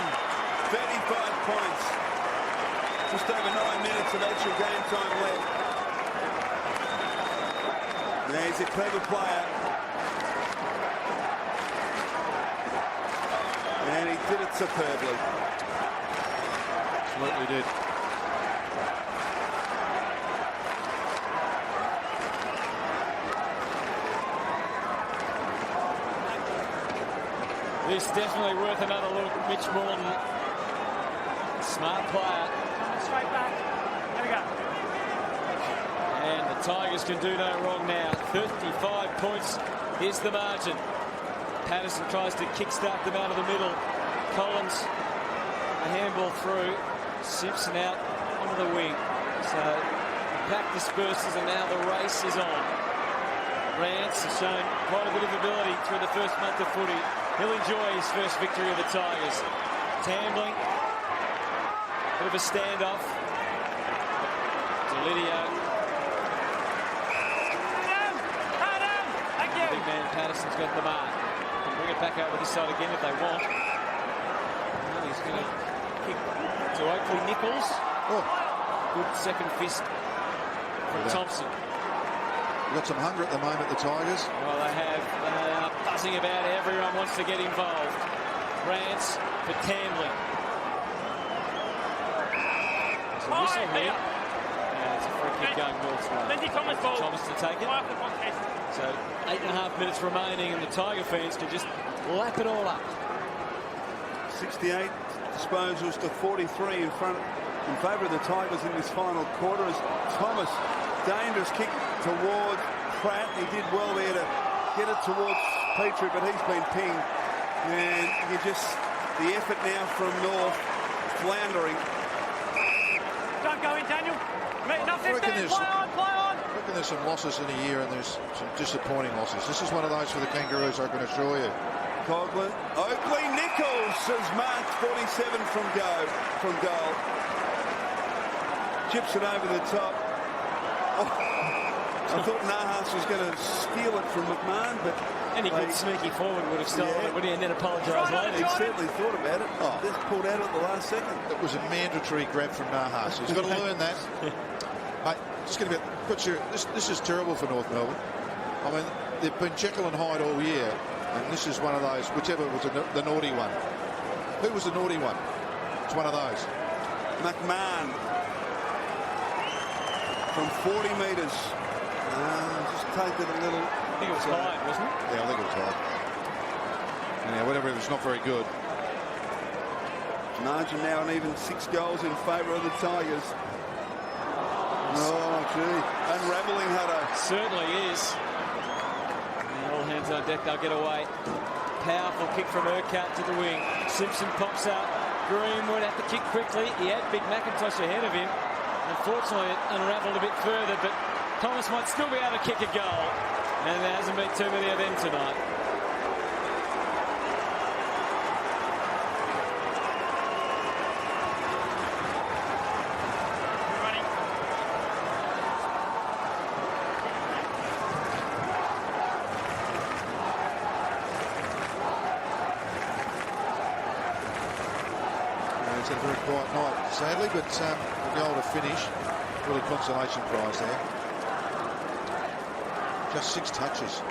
35 points. Just over 9 minutes of extra game time left. Now he's a clever player. And he did it superbly. Absolutely did. This definitely worth another look. Mitch Morton, smart player. Straight back. There we go. And the Tigers can do no wrong now. 35 points is the margin. Patterson tries to kickstart them out of the middle. Collins, a handball through. Simpson out onto the wing. So the pack disperses and now the race is on. Rance has shown quite a bit of ability through the first month of footy. He'll enjoy his first victory of the Tigers. Tambling. Bit of a standoff. Delidio. Big man Patterson's got the mark. Can bring it back over this side again if they want. Well, he's going to kick to Oakley Nichols. Oh. Good second fist from Thompson. We've got some hunger at the moment, the Tigers. Well, they have. They are buzzing about. Everyone wants to get involved. Rance for Tambling. There's a whistle here. It's a free kick going North's way. Lindsay Thomas ball. Thomas to take it. So 8.5 minutes remaining and the Tiger fans can just lap it all up. 68 disposals to 43 in favour of the Tigers in this final quarter as Thomas, dangerous kick towards Pratt. He did well there to get it towards Petrie, but he's been pinged. And the effort now from North, floundering. Don't go in, Daniel. Not 15, play on. I reckon there's some losses in a year and there's some disappointing losses. This is one of those for the Kangaroos, I can assure you. Coghlan. Oakley Nichols has marked 47 from goal. Chips it over the top. I thought Nahas was going to steal it from McMahon, but any good sneaky forward would have stolen it, wouldn't he, and then apologise later. He certainly thought about it. Just pulled out at the last second. It was a mandatory grab from Nahas. He's got to learn that. Mate, just going to be quite serious. This is terrible for North Melbourne. I mean, they've been Jekyll and Hyde all year, and this is one of those, whichever was the naughty one. Who was the naughty one? It's one of those. McMahon from 40 metres. Just take it a little. I think it was Hyde, wasn't it? Yeah, I think it was Hyde. Anyhow, whatever, it was not very good. Margin now an even 6 goals in favour of the Tigers. Oh, gee. Unravelling, Hutto. Certainly is. And all hands on deck, they'll get away. Powerful kick from Urquhart to the wing. Simpson pops up. Greenwood had to kick quickly. He had Big McIntosh ahead of him. Unfortunately, it unravelled a bit further, but Thomas might still be able to kick a goal. And there hasn't been too many of them tonight. It's had a very quiet night, sadly, but the goal to finish. Really consolation prize there. Just 6 touches.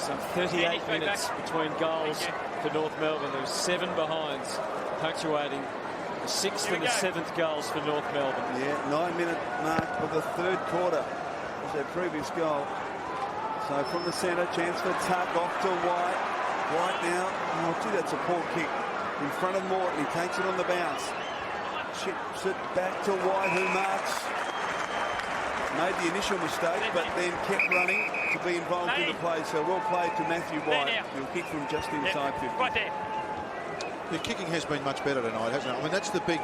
Some 38 minutes between goals for North Melbourne. There were 7 behinds, punctuating the 6th and the 7th goals for North Melbourne. Yeah, 9-minute mark of the third quarter was their previous goal. So from the centre, chance for Tuck off to White. White now, oh gee, that's a poor kick. In front of Morton, he takes it on the bounce. Chips it back to White, who marks. Made the initial mistake, but then kept running to be involved in the play. So well played to Matthew White. He'll kick from just inside 50. Right there. The kicking has been much better tonight, hasn't it? I mean, that's the big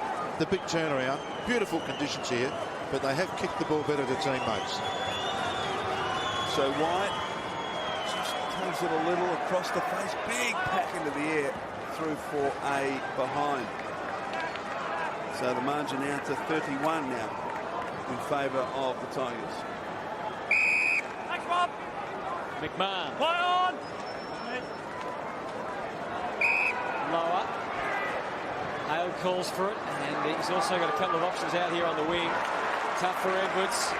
turnaround. Beautiful conditions here, but they have kicked the ball better to teammates. So White just takes it a little across the face. Big pack into the air through for a behind. So the margin out to 31 now in favour of the Tigers. Thanks, Bob. McMahon. Play on! Lower. Hale calls for it, and he's also got a couple of options out here on the wing. Tough for Edwards.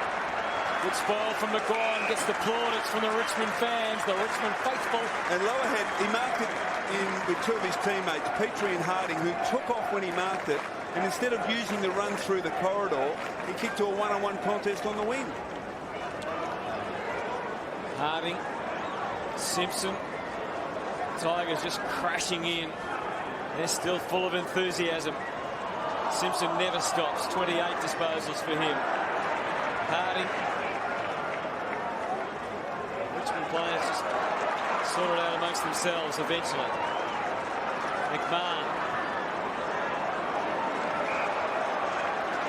Good spoil from McGuire, gets the plaudits from the Richmond fans, the Richmond faithful. And Lowerhead, he marked it in with two of his teammates, Petrie and Harding, who took off when he marked it. And instead of using the run through the corridor, he kicked to a one-on-one contest on the wing. Harding, Simpson, Tigers just crashing in. They're still full of enthusiasm. Simpson never stops. 28 disposals for him. Harding. Richmond players just sort it out amongst themselves eventually. McMahon.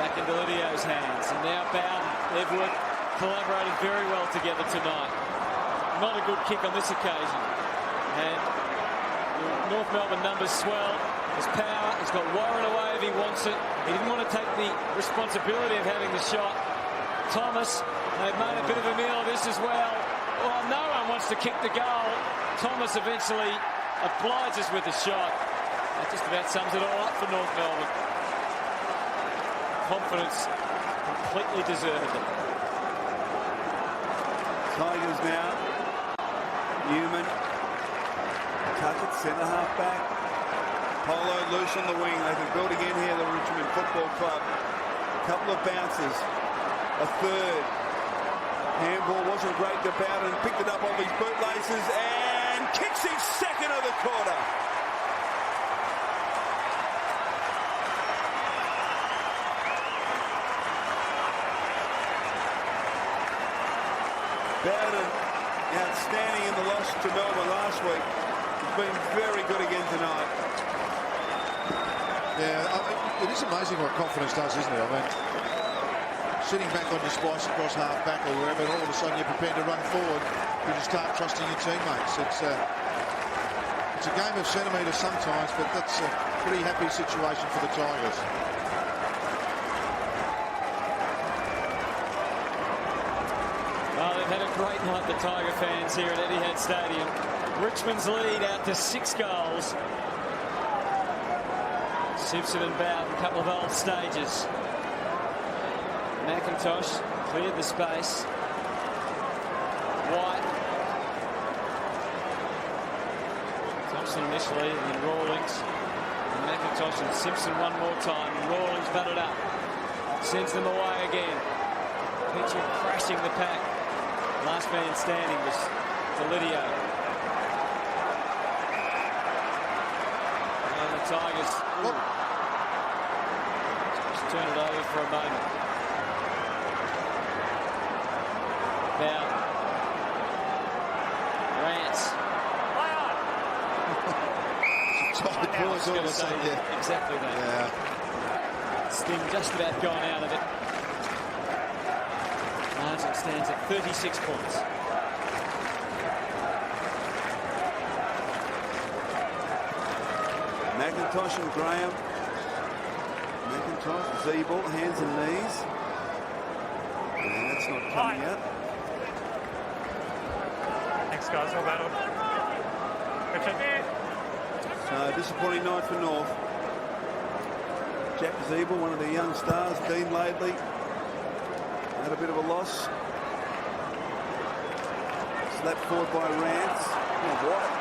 Back into Lidio's hands. And now Bowden. They've worked, collaborated very well together tonight. Not a good kick on this occasion. And North Melbourne numbers swell. There's power. He's got Warren away if he wants it. He didn't want to take the responsibility of having the shot. Thomas, they've made a bit of a meal of this as well. Well, no one wants to kick the goal. Thomas eventually obliges with the shot. That just about sums it all up for North Melbourne. Confidence completely deserted them. Tigers now. Newman. Touch it, centre half back. Polo loose on the wing. They can build again here, the Richmond Football Club. A couple of bounces. A third. Handball wasn't great to Bowden. Picked it up off his bootlaces and kicks his second of the quarter. Bowden, outstanding in the loss to Melbourne last week. He's been very good again tonight. Yeah, I mean, it is amazing what confidence does, isn't it? I mean, sitting back on your splice across half back or wherever, and all of a sudden you're prepared to run forward, you just start trusting your teammates. It's a game of centimetres sometimes, but that's a pretty happy situation for the Tigers. Well, they've had a great night, the Tiger fans here at Etihad Stadium. Richmond's lead out to 6 goals. Simpson and Bowden, a couple of old stages. McIntosh cleared the space. White. Thompson initially, and then Rawlings. And McIntosh and Simpson one more time. And Rawlings batted up. Sends them away again. Petrie crashing the pack. Last man standing was Delidio. And the Tigers just turn it over for a moment. Bowden. Rance. Tight boys all of a sudden, yeah. Exactly that. Yeah. Sting just about gone out of it. Margin stands at 36 points. McIntosh and Graham. McIntosh, Zeeble, hands and knees. And that's not coming out. Thanks, guys. All battle. Richard. So disappointing night for North. Jack Zeeble, one of the young stars, been lately. Had a bit of a loss. Slapped forward by Rance. Oh, White.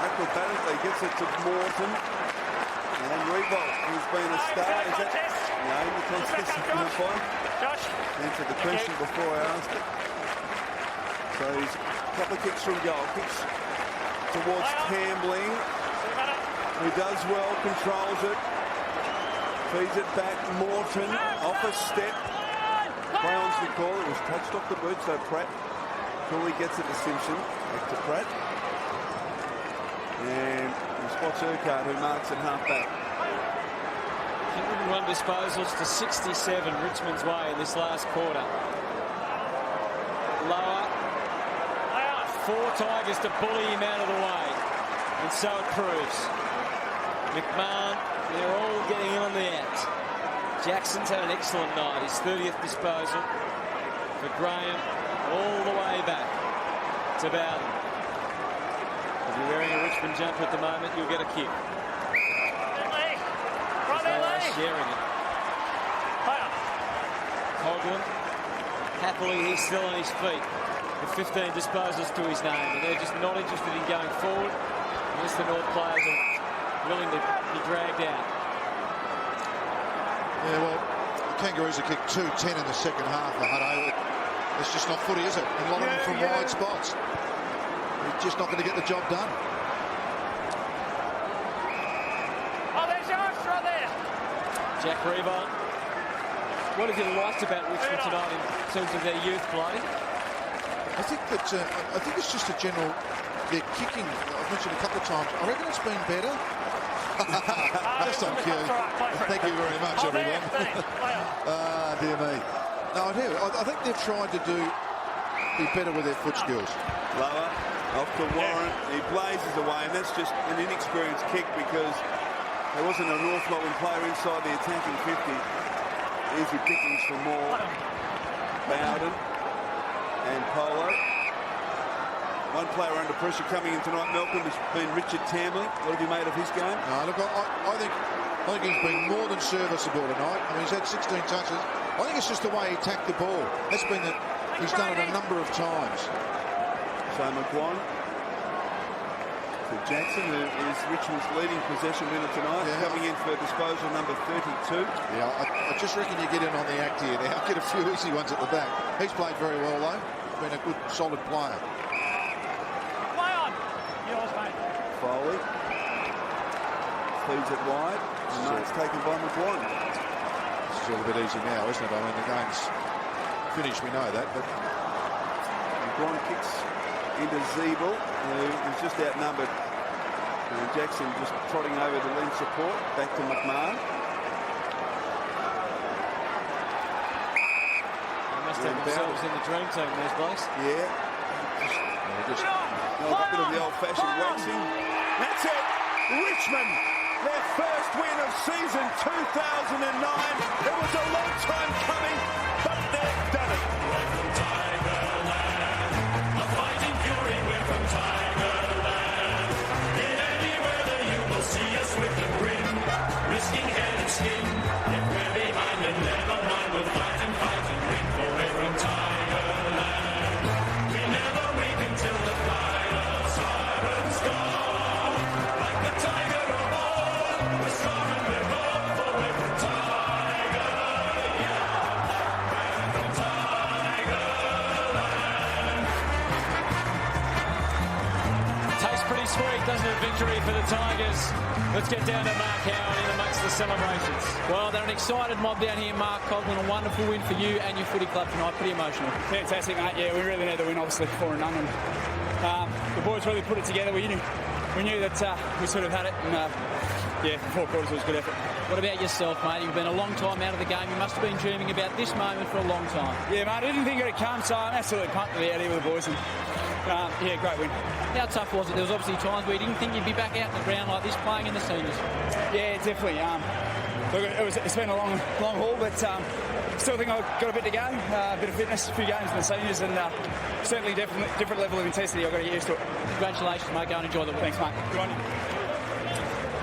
Acrobatically gets it to Morton. And Revolt, who's been a star. Is that... No, the contest is no fine. Josh. Answered the question before I asked it. So he's a couple of kicks from goal. Kicks towards Tambling, who does well, controls it. Feeds it back. Morton off a step. Play on's the call. It was touched off the boot, so Pratt fully gets it to Simpson. Back to Pratt. And he spots Urquhart, who marks at half back. 101 disposals to 67 Richmond's way in this last quarter. Lower. 4 Tigers to bully him out of the way. And so it proves. McMahon, they're all getting in on the out. Jackson's had an excellent night. His 30th disposal for Graham all the way back. to Bowden. If you're wearing a Richmond jumper at the moment, you'll get a kick. They are sharing it. Coughlin, happily he's still on his feet. The 15 disposes to his name, and they're just not interested in going forward unless the North players are willing to be dragged out. Yeah, well, the Kangaroos have kicked 2-10 in the second half. It's just not footy, is it? And a lot of them from wide spots. They're just not going to get the job done. Oh, there's yours right there. Jack Revine. What have you liked about Richmond tonight in terms of their youth play? I think it's just a general. Their kicking, I've mentioned a couple of times. I reckon it's been better. Just on cue. Thank you very much, everyone. Dear me. No, I do. I think they've tried to be better with their foot skills. Lower, off to Warren. He blazes away, and that's just an inexperienced kick because there wasn't an awful lot of player inside the attacking 50. Easy pickings for Moore, Bowden and Polo. One player under pressure coming in tonight, Melbourne, has been Richard Tamley. What have you made of his game? No, look, I think he's been more than serviceable tonight. I mean, he's had 16 touches. I think it's just the way he tacked the ball. That's been that he's done it a number of times. So McGuire. So Jackson, who is Richmond's leading possession winner tonight, coming in for disposal number 32. Yeah, I just reckon you get in on the act here now. Get a few easy ones at the back. He's played very well, though. Been a good, solid player. Play on. Yours, mate. Foley. Feeds it wide. And it's taken by McGuire. This is all a bit easy now, isn't it? I mean, the game's finished, we know that. But McGuire kicks into Zeeble, who is just outnumbered. And Jackson just trotting over to lend support. Back to McMahon. They must have themselves in the dream team, those blokes. Yeah. Just a bit of the old-fashioned waxing. That's it. Richmond, their first win of season 2009. It was a long time coming, but they've done it. Doesn't it? Victory for the Tigers. Let's get down to Mark Howard in amongst the celebrations. Well, they're an excited mob down here, Mark Coughlin. A wonderful win for you and your footy club tonight. Pretty emotional. Fantastic, mate. Yeah, we really need the win, obviously, 4-0. And the boys really put it together. We knew that we sort of had it. And, yeah, 4 quarters was a good effort. What about yourself, mate? You've been a long time out of the game. You must have been dreaming about this moment for a long time. Yeah, mate. I didn't think it would come, so I'm absolutely pumped to be out here with the boys. And, yeah, great win. How tough was it? There was obviously times where you didn't think you'd be back out in the ground like this playing in the seniors. Yeah, definitely. Look, it's been a long haul, but still think I've got a bit to go. A bit of fitness, a few games in the seniors, and certainly different level of intensity I've got to get used to it. Congratulations, mate. Go and enjoy the win. Thanks, mate. Good on you.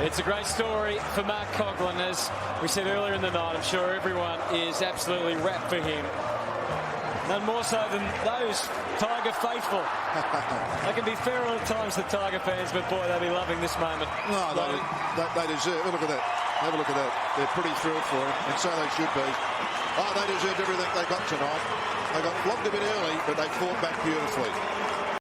It's a great story for Mark Coughlin. As we said earlier in the night, I'm sure everyone is absolutely wrapped for him. None more so than those Tiger faithful. They can be feral at times, the Tiger fans, but boy, they'll be loving this moment. no, they deserve it. Look at that. Have a look at that. They're pretty thrilled for him, and so they should be. Oh, they deserved everything they got tonight. They got flogged a bit early, but they fought back beautifully.